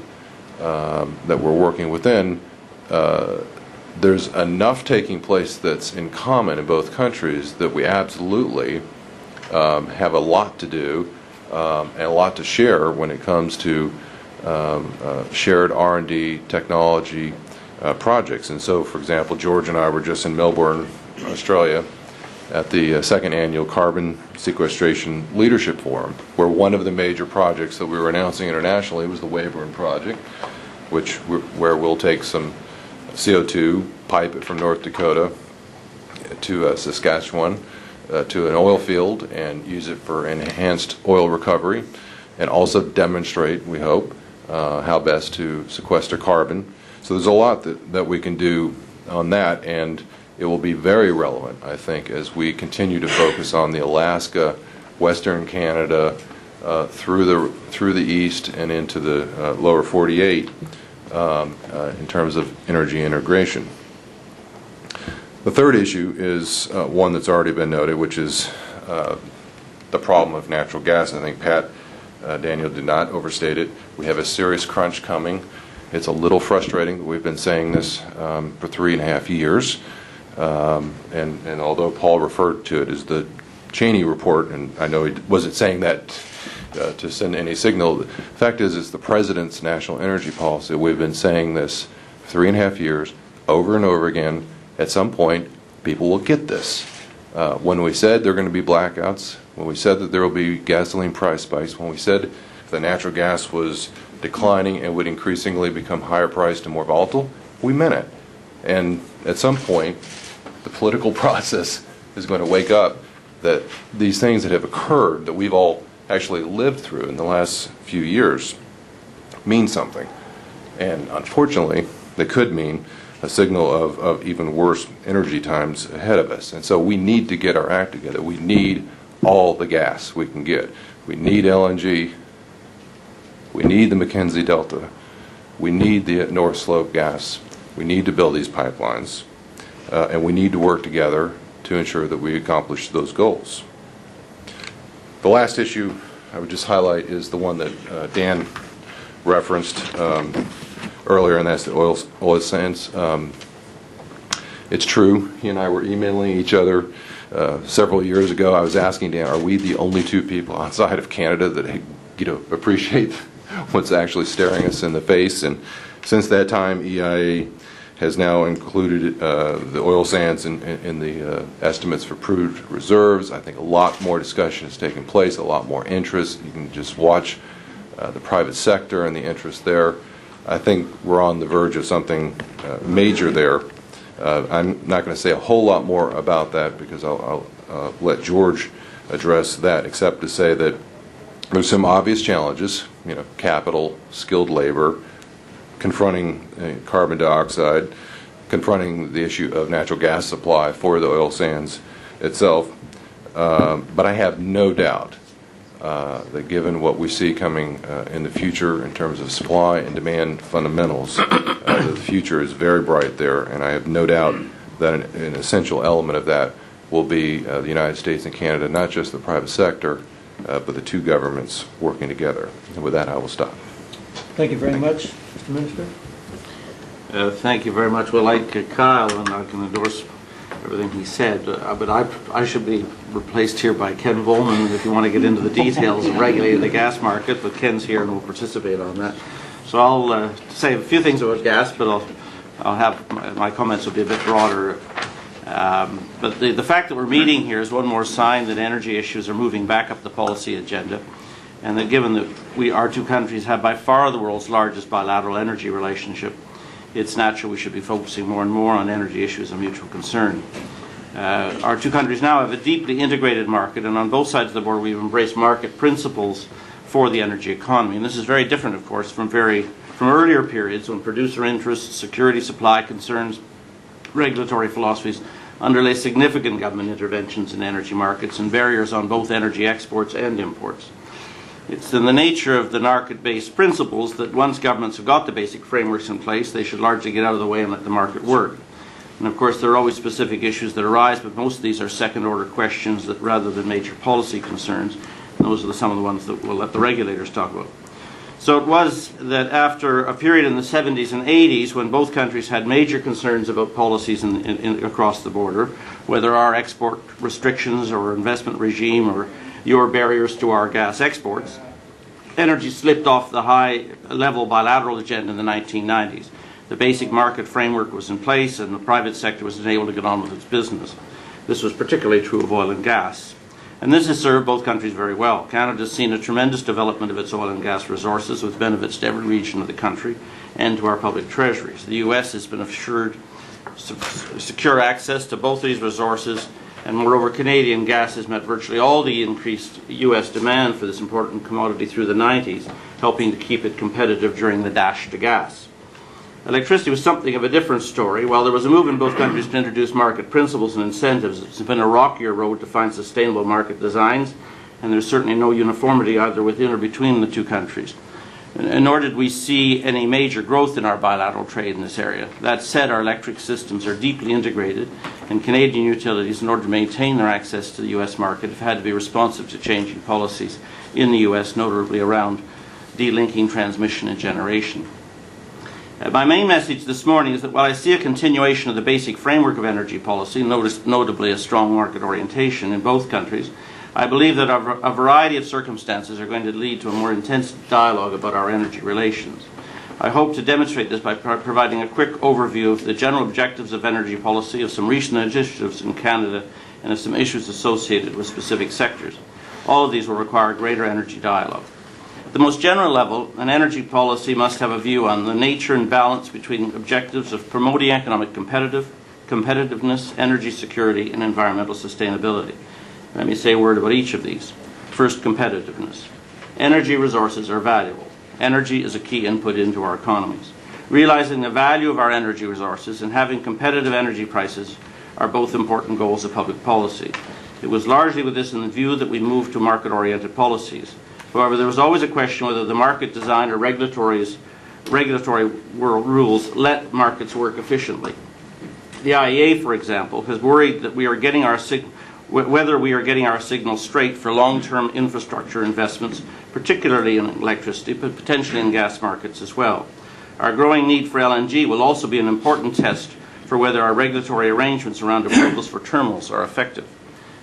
that we're working within, there's enough taking place that's in common in both countries that we absolutely have a lot to do and a lot to share when it comes to shared R&D technology projects. And so, for example, George and I were just in Melbourne, Australia, at the second annual Carbon Sequestration Leadership Forum, where one of the major projects that we were announcing internationally was the Weyburn project, where we'll take some CO2, pipe it from North Dakota to Saskatchewan, to an oil field, and use it for enhanced oil recovery, and also demonstrate, we hope, how best to sequester carbon. So there's a lot that we can do on that, and it will be very relevant, I think, as we continue to focus on the Alaska, Western Canada, through the east and into the lower 48 in terms of energy integration. The third issue is one that's already been noted, which is the problem of natural gas. I think Pat Daniel did not overstate it. We have a serious crunch coming. It's a little frustrating that we've been saying this for 3.5 years. And although Paul referred to it as the Cheney report, and I know he wasn't saying that to send any signal, the fact is it's the President's national energy policy. We've been saying this for 3.5 years, over and over again. At some point, people will get this. When we said there are going to be blackouts, when we said that there will be gasoline price spikes, when we said the natural gas was declining and would increasingly become higher priced and more volatile, we meant it. And at some point, the political process is going to wake up that these things that have occurred, that we've all actually lived through in the last few years, mean something. And unfortunately, they could mean a signal of even worse energy times ahead of us. And so we need to get our act together. We need all the gas we can get. We need LNG. We need the Mackenzie Delta. We need the North Slope gas. We need to build these pipelines. And we need to work together to ensure that we accomplish those goals. The last issue I would just highlight is the one that Dan referenced earlier, and that's the oil sands. It's true. He and I were emailing each other several years ago. I was asking Dan, are we the only two people outside of Canada that appreciate what's actually staring us in the face? And since that time, EIA has now included the oil sands in the estimates for proved reserves. I think a lot more discussion has taken place, a lot more interest. You can just watch the private sector and the interest there. I think we're on the verge of something major there. I'm not going to say a whole lot more about that because I'll let George address that, except to say that there's some obvious challenges, capital, skilled labor, confronting carbon dioxide, confronting the issue of natural gas supply for the oil sands itself. But I have no doubt that given what we see coming in the future in terms of supply and demand fundamentals, the future is very bright there, and I have no doubt that an essential element of that will be the United States and Canada, not just the private sector, but the two governments working together. And with that, I will stop. Thank you very much, Mr. Minister. Thank you very much. Well, like Kyle, and I can endorse everything he said, but I should be replaced here by Ken Volman if you want to get into the details of regulating the gas market, but Ken's here and will participate on that. So I'll say a few things about gas, but I'll have my comments will be a bit broader. But the fact that we're meeting here is one more sign that energy issues are moving back up the policy agenda, and that given that our two countries have by far the world's largest bilateral energy relationship, it's natural we should be focusing more and more on energy issues of mutual concern. Our two countries now have a deeply integrated market, and on both sides of the border we've embraced market principles for the energy economy. And this is very different, of course, from earlier periods when producer interests, security supply concerns, regulatory philosophies underlay significant government interventions in energy markets and barriers on both energy exports and imports. It's in the nature of the market-based principles that once governments have got the basic frameworks in place, they should largely get out of the way and let the market work. And of course, there are always specific issues that arise, but most of these are second-order questions that, rather than major policy concerns. And those are some of the ones that we'll let the regulators talk about. So it was that after a period in the 70s and 80s when both countries had major concerns about policies across the border, whether our export restrictions or investment regime or your barriers to our gas exports, energy slipped off the high-level bilateral agenda in the 1990s. The basic market framework was in place and the private sector was able to get on with its business. This was particularly true of oil and gas. And this has served both countries very well. Canada has seen a tremendous development of its oil and gas resources with benefits to every region of the country and to our public treasuries. The U.S. has been assured secure access to both these resources, and moreover, Canadian gas has met virtually all the increased U.S. demand for this important commodity through the 90s, helping to keep it competitive during the dash to gas. Electricity was something of a different story. While there was a move in both countries to introduce market principles and incentives, it's been a rockier road to find sustainable market designs, and there's certainly no uniformity either within or between the two countries. Nor did we see any major growth in our bilateral trade in this area. That said, our electric systems are deeply integrated, and Canadian utilities, in order to maintain their access to the U.S. market, have had to be responsive to changing policies in the U.S., notably around delinking transmission and generation. My main message this morning is that while I see a continuation of the basic framework of energy policy, notably a strong market orientation in both countries, I believe that a variety of circumstances are going to lead to a more intense dialogue about our energy relations. I hope to demonstrate this by providing a quick overview of the general objectives of energy policy, of some recent initiatives in Canada, and of some issues associated with specific sectors. All of these will require greater energy dialogue. At the most general level, an energy policy must have a view on the nature and balance between objectives of promoting economic competitiveness, energy security, and environmental sustainability. Let me say a word about each of these. First, competitiveness. Energy resources are valuable. Energy is a key input into our economies. Realizing the value of our energy resources and having competitive energy prices are both important goals of public policy. It was largely with this in view that we moved to market-oriented policies. However, there was always a question whether the market design or regulatory rules let markets work efficiently. The IEA, for example, has worried that whether we are getting our signals straight for long-term infrastructure investments, particularly in electricity, but potentially in gas markets as well. Our growing need for LNG will also be an important test for whether our regulatory arrangements around approvals for terminals are effective.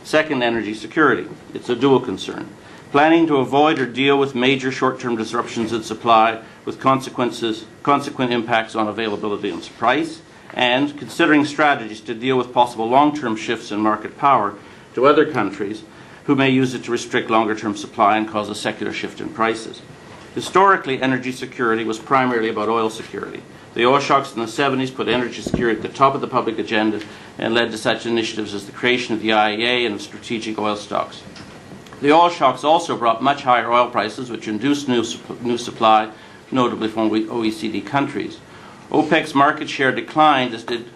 Second, energy security. It's a dual concern. Planning to avoid or deal with major short-term disruptions in supply with consequent impacts on availability and price, and considering strategies to deal with possible long-term shifts in market power to other countries who may use it to restrict longer-term supply and cause a secular shift in prices. Historically, energy security was primarily about oil security. The oil shocks in the 70s put energy security at the top of the public agenda and led to such initiatives as the creation of the IEA and of strategic oil stocks. The oil shocks also brought much higher oil prices, which induced new supply, notably from OECD countries. OPEC's market share declined, as did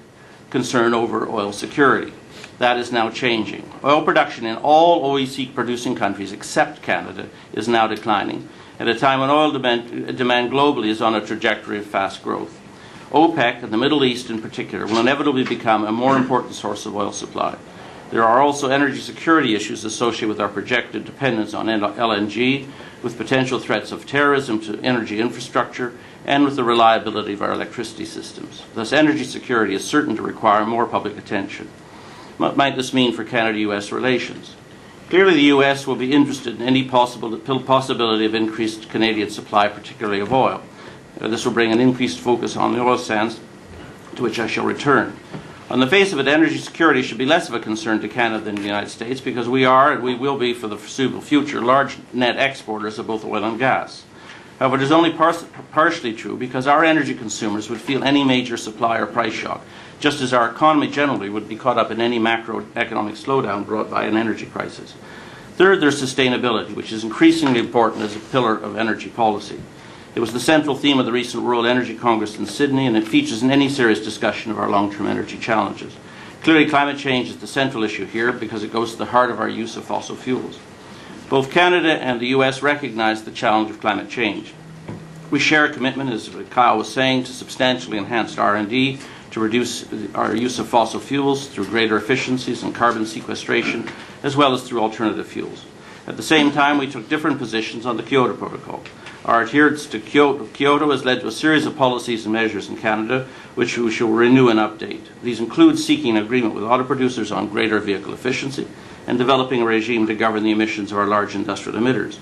concern over oil security. That is now changing. Oil production in all OECD producing countries except Canada is now declining, at a time when oil demand globally is on a trajectory of fast growth. OPEC, and the Middle East in particular, will inevitably become a more important source of oil supply. There are also energy security issues associated with our projected dependence on LNG, with potential threats of terrorism to energy infrastructure, and with the reliability of our electricity systems. Thus, energy security is certain to require more public attention. What might this mean for Canada U.S. relations? Clearly, the U.S. will be interested in any possibility of increased Canadian supply, particularly of oil. This will bring an increased focus on the oil sands, to which I shall return. On the face of it, energy security should be less of a concern to Canada than the United States, because we are, and we will be for the foreseeable future, large net exporters of both oil and gas. However, it is only partially true, because our energy consumers would feel any major supply or price shock, just as our economy generally would be caught up in any macroeconomic slowdown brought by an energy crisis. Third, there's sustainability, which is increasingly important as a pillar of energy policy. It was the central theme of the recent World Energy Congress in Sydney, and it features in any serious discussion of our long-term energy challenges. Clearly, climate change is the central issue here because it goes to the heart of our use of fossil fuels. Both Canada and the U.S. recognize the challenge of climate change. We share a commitment, as Kyle was saying, to substantially enhance R&D, to reduce our use of fossil fuels through greater efficiencies and carbon sequestration, as well as through alternative fuels. At the same time, we took different positions on the Kyoto Protocol. Our adherence to Kyoto has led to a series of policies and measures in Canada, which we shall renew and update. These include seeking an agreement with auto producers on greater vehicle efficiency and developing a regime to govern the emissions of our large industrial emitters.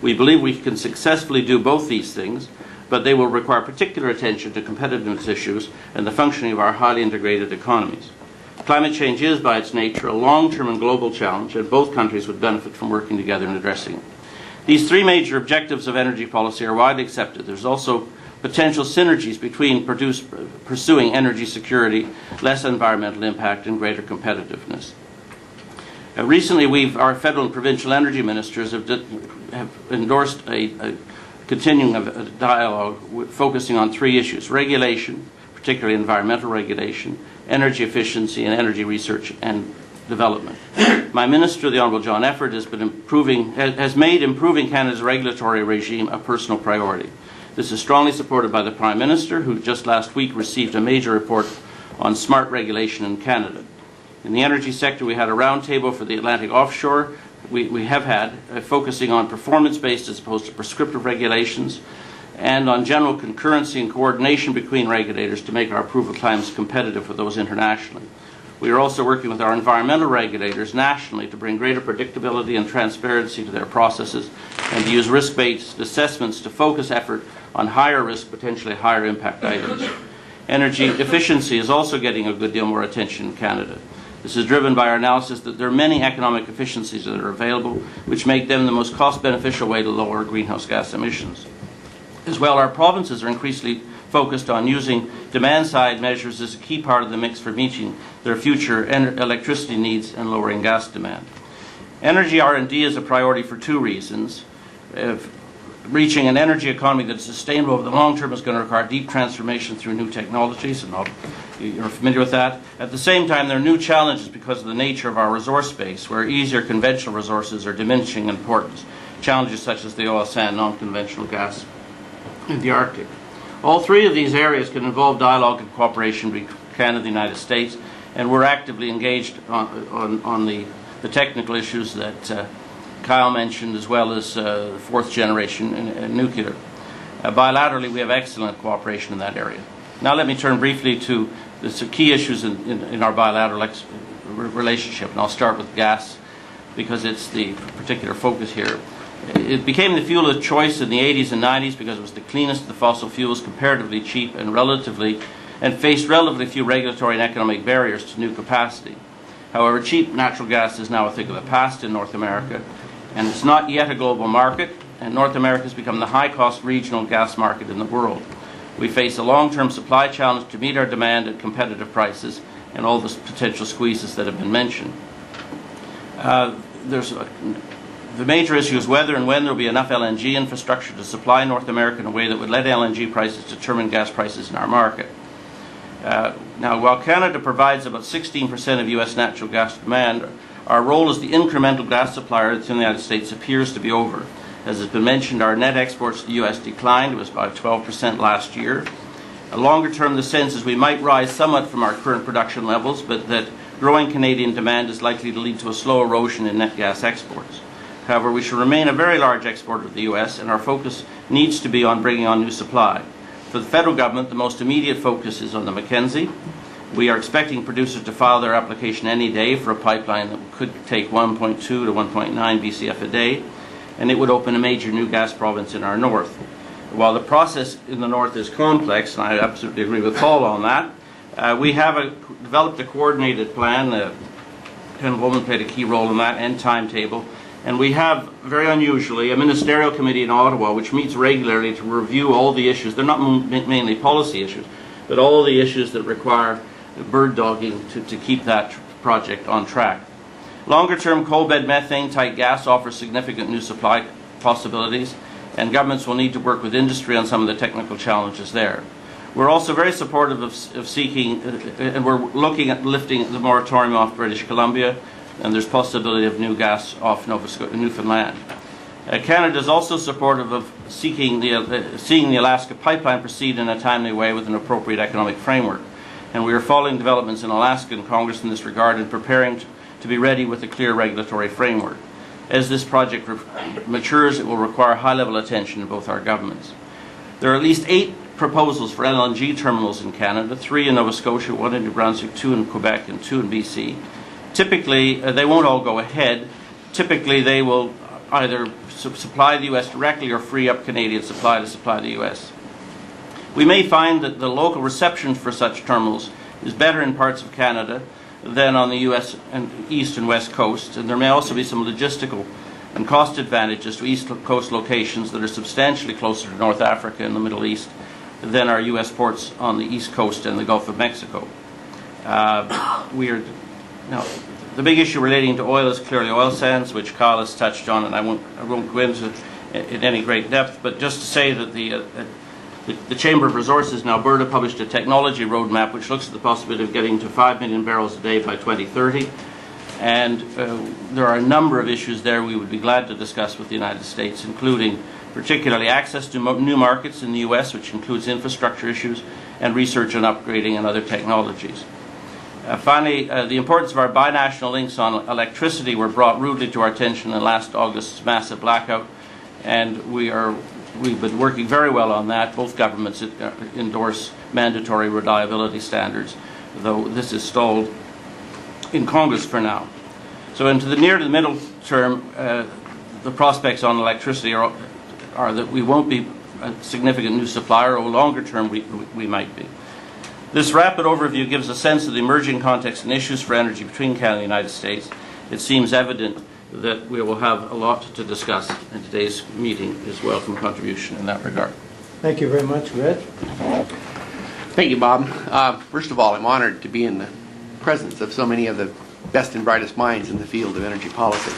We believe we can successfully do both these things, but they will require particular attention to competitiveness issues and the functioning of our highly integrated economies. Climate change is, by its nature, a long-term and global challenge, and both countries would benefit from working together in addressing it. These three major objectives of energy policy are widely accepted. There's also potential synergies between pursuing energy security, less environmental impact, and greater competitiveness. Recently, our federal and provincial energy ministers have endorsed a continuing of a dialogue focusing on three issues: regulation, particularly environmental regulation, energy efficiency, and energy research and development. My minister, the Honourable John Efford, has made improving Canada's regulatory regime a personal priority. This is strongly supported by the Prime Minister, who just last week received a major report on smart regulation in Canada. In the energy sector, we had a roundtable for the Atlantic offshore. We have had focusing on performance-based as opposed to prescriptive regulations, and on general concurrency and coordination between regulators to make our approval times competitive with those internationally. We are also working with our environmental regulators nationally to bring greater predictability and transparency to their processes and to use risk-based assessments to focus effort on higher risk, potentially higher impact items. Energy efficiency is also getting a good deal more attention in Canada. This is driven by our analysis that there are many economic efficiencies that are available, which make them the most cost-beneficial way to lower greenhouse gas emissions. As well, our provinces are increasingly focused on using demand-side measures as a key part of the mix for meeting their future electricity needs and lowering gas demand. Energy R&D is a priority for two reasons. Reaching an energy economy that is sustainable over the long term is going to require deep transformation through new technologies, and you're familiar with that. At the same time, there are new challenges because of the nature of our resource base, where easier conventional resources are diminishing in importance. Challenges such as the oil sand, non-conventional gas in the Arctic. All three of these areas can involve dialogue and cooperation between Canada and the United States, and we're actively engaged on the technical issues that Kyle mentioned, as well as fourth generation nuclear. Bilaterally, we have excellent cooperation in that area. Now let me turn briefly to the key issues in our bilateral relationship, and I'll start with gas because it's the particular focus here. It became the fuel of choice in the 80s and 90s because it was the cleanest of the fossil fuels, comparatively cheap and faced relatively few regulatory and economic barriers to new capacity. However, cheap natural gas is now a thing of the past in North America, and it's not yet a global market, and North America has become the high-cost regional gas market in the world. We face a long-term supply challenge to meet our demand at competitive prices and all the potential squeezes that have been mentioned. The major issue is whether and when there will be enough LNG infrastructure to supply North America in a way that would let LNG prices determine gas prices in our market. Now, while Canada provides about 16% of U.S. natural gas demand, our role as the incremental gas supplier to the United States appears to be over. As has been mentioned, our net exports to the U.S. declined. It was about 12% last year. Longer term, the sense is we might rise somewhat from our current production levels, but that growing Canadian demand is likely to lead to a slow erosion in net gas exports. However, we should remain a very large exporter to the U.S., and our focus needs to be on bringing on new supply. For the federal government, the most immediate focus is on the Mackenzie. We are expecting producers to file their application any day for a pipeline that could take 1.2 to 1.9 BCF a day, and it would open a major new gas province in our north. While the process in the north is complex, and I absolutely agree with Paul on that, we have developed a coordinated plan. Ken Woolman played a key role in that, and timetable. And we have, very unusually, a ministerial committee in Ottawa which meets regularly to review all the issues. They're not mainly policy issues, but all the issues that require bird dogging to keep that project on track. Longer-term coal bed methane-type gas offers significant new supply possibilities, and governments will need to work with industry on some of the technical challenges there. We're also very supportive of seeking, and we're looking at lifting the moratorium off British Columbia. and there's possibility of new gas off Newfoundland. Canada is also supportive of seeing the Alaska pipeline proceed in a timely way with an appropriate economic framework. And we are following developments in Alaska and Congress in this regard and preparing to be ready with a clear regulatory framework. As this project matures, it will require high-level attention in both our governments. There are at least 8 proposals for LNG terminals in Canada, 3 in Nova Scotia, 1 in New Brunswick, 2 in Quebec, and 2 in BC. Typically, they won't all go ahead. Typically, they will either supply the U.S. directly or free up Canadian supply to supply the U.S. We may find that the local reception for such terminals is better in parts of Canada than on the U.S. and east and west coasts, and there may also be some logistical and cost advantages to east coast locations that are substantially closer to North Africa and the Middle East than our U.S. ports on the east coast and the Gulf of Mexico. Now, the big issue relating to oil is clearly oil sands, which Kyle has touched on, and I won't go into in any great depth, but just to say that the Chamber of Resources in Alberta published a technology roadmap which looks at the possibility of getting to 5 million barrels a day by 2030. And there are a number of issues there we would be glad to discuss with the United States, including particularly access to new markets in the U.S., which includes infrastructure issues, and research on upgrading and other technologies. Finally, the importance of our binational links on electricity were brought rudely to our attention in last August's massive blackout, and we've been working very well on that. Both governments endorse mandatory reliability standards, though this is stalled in Congress for now. So into the near to the middle term, the prospects on electricity are that we won't be a significant new supplier, or longer term we might be. This rapid overview gives a sense of the emerging context and issues for energy between Canada and the United States. It seems evident that we will have a lot to discuss, and today's meeting is a welcome contribution in that regard. Thank you very much, Reg. Thank you, Bob. First of all, I'm honored to be in the presence of so many of the best and brightest minds in the field of energy policy.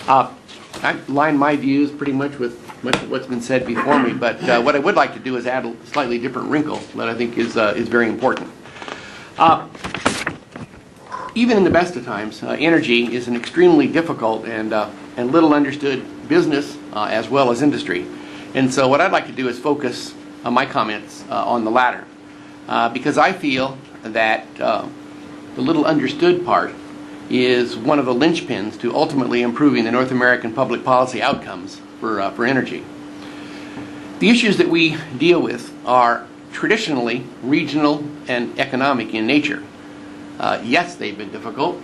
I line my views pretty much with much of what's been said before me, but what I would like to do is add a slightly different wrinkle that I think is very important. Even in the best of times, energy is an extremely difficult and little understood business as well as industry. And so what I'd like to do is focus my comments on the latter, because I feel that the little understood part is one of the linchpins to ultimately improving the North American public policy outcomes for energy. The issues that we deal with are traditionally regional and economic in nature. Yes, they've been difficult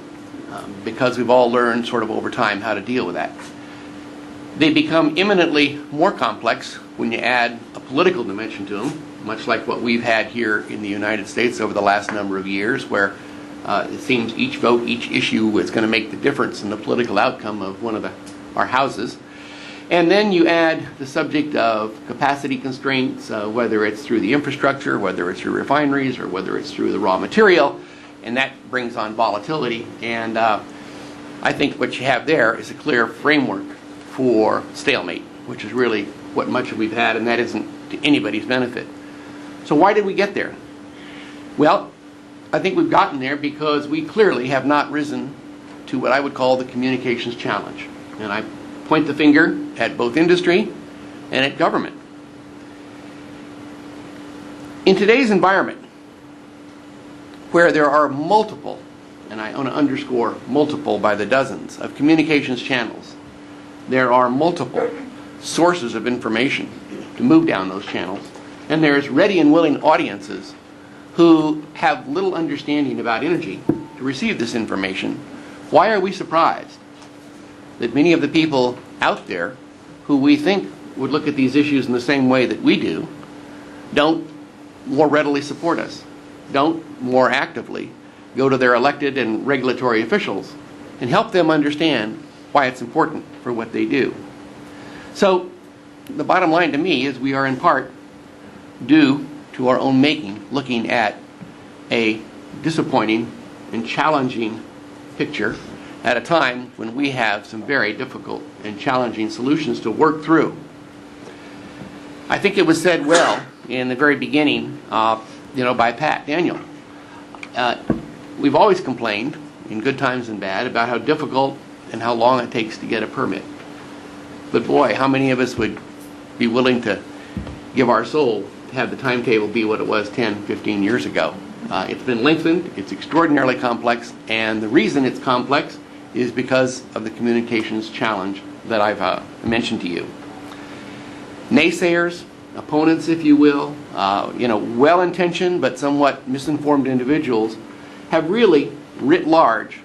because we've all learned sort of over time how to deal with that. They become imminently more complex when you add a political dimension to them, much like what we've had here in the United States over the last number of years, where it seems each vote, each issue is going to make the difference in the political outcome of one of our houses. And then you add the subject of capacity constraints, whether it's through the infrastructure, whether it's through refineries, or whether it's through the raw material, and that brings on volatility. And I think what you have there is a clear framework for stalemate, which is really what much of we've had, and that isn't to anybody's benefit. So why did we get there? Well, I think we've gotten there because we clearly have not risen to what I would call the communications challenge. And I point the finger at both industry and at government. In today's environment, where there are multiple, and I want to underscore multiple by the dozens, of communications channels, there are multiple sources of information to move down those channels, and there's ready and willing audiences who have little understanding about energy to receive this information. Why are we surprised that many of the people out there who we think would look at these issues in the same way that we do don't more readily support us, don't more actively go to their elected and regulatory officials and help them understand why it's important for what they do? So the bottom line to me is we are in part due to our own making, looking at a disappointing and challenging picture at a time when we have some very difficult and challenging solutions to work through. I think it was said well in the very beginning, by Pat Daniel. We've always complained in good times and bad, about how difficult and how long it takes to get a permit. But boy, how many of us would be willing to give our soul to have the timetable be what it was 10, 15 years ago? It's been lengthened, it's extraordinarily complex, and the reason it's complex is because of the communications challenge that I've mentioned to you. Naysayers, opponents, if you will, well-intentioned but somewhat misinformed individuals have really, writ large,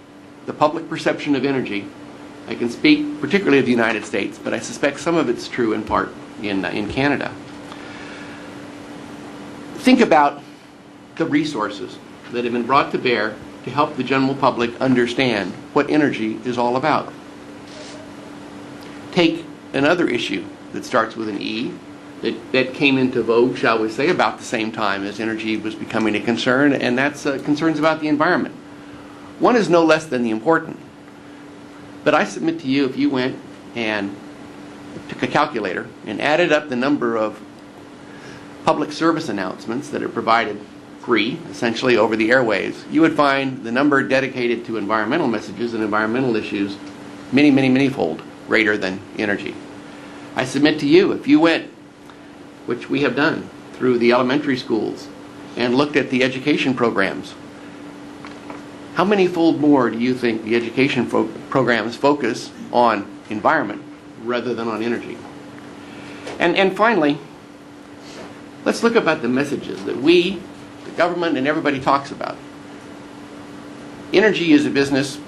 the public perception of energy. I can speak particularly of the United States, but I suspect some of it's true in part in Canada. Think about the resources that have been brought to bear to help the general public understand what energy is all about. Take another issue that starts with an E, that came into vogue, shall we say, about the same time as energy was becoming a concern, and that's concerns about the environment. One is no less than the important. But I submit to you, if you went and took a calculator and added up the number of public service announcements that are provided free, essentially over the airwaves, you would find the number dedicated to environmental messages and environmental issues many, many, many-fold greater than energy. I submit to you, if you went, which we have done through the elementary schools, and looked at the education programs, how many-fold more do you think the education programs focus on environment rather than on energy? And finally, let's look about the messages that we, the government, and everybody talks about. Energy is a business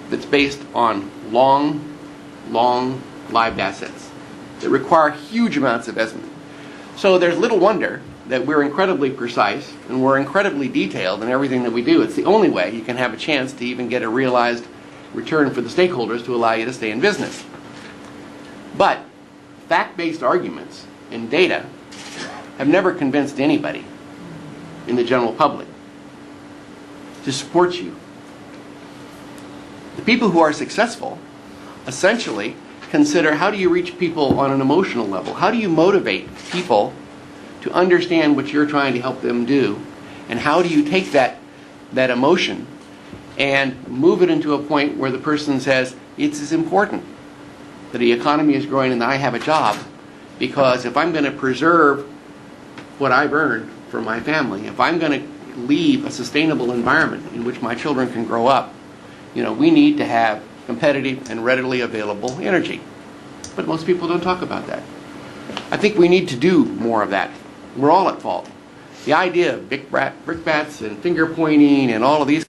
that's based on long-lived assets that require huge amounts of investment. So there's little wonder that we're incredibly precise and we're incredibly detailed in everything that we do. It's the only way you can have a chance to even get a realized return for the stakeholders to allow you to stay in business. But fact-based arguments and data have never convinced anybody in the general public to support you. The people who are successful essentially consider, how do you reach people on an emotional level? How do you motivate people to understand what you're trying to help them do? And how do you take that emotion and move it into a point where the person says, it's as important that the economy is growing and that I have a job, because if I'm going to preserve what I've earned for my family, if I'm going to leave a sustainable environment in which my children can grow up, we need to have competitive and readily available energy. But most people don't talk about that. I think we need to do more of that. We're all at fault. The idea of brickbats and finger pointing and all of these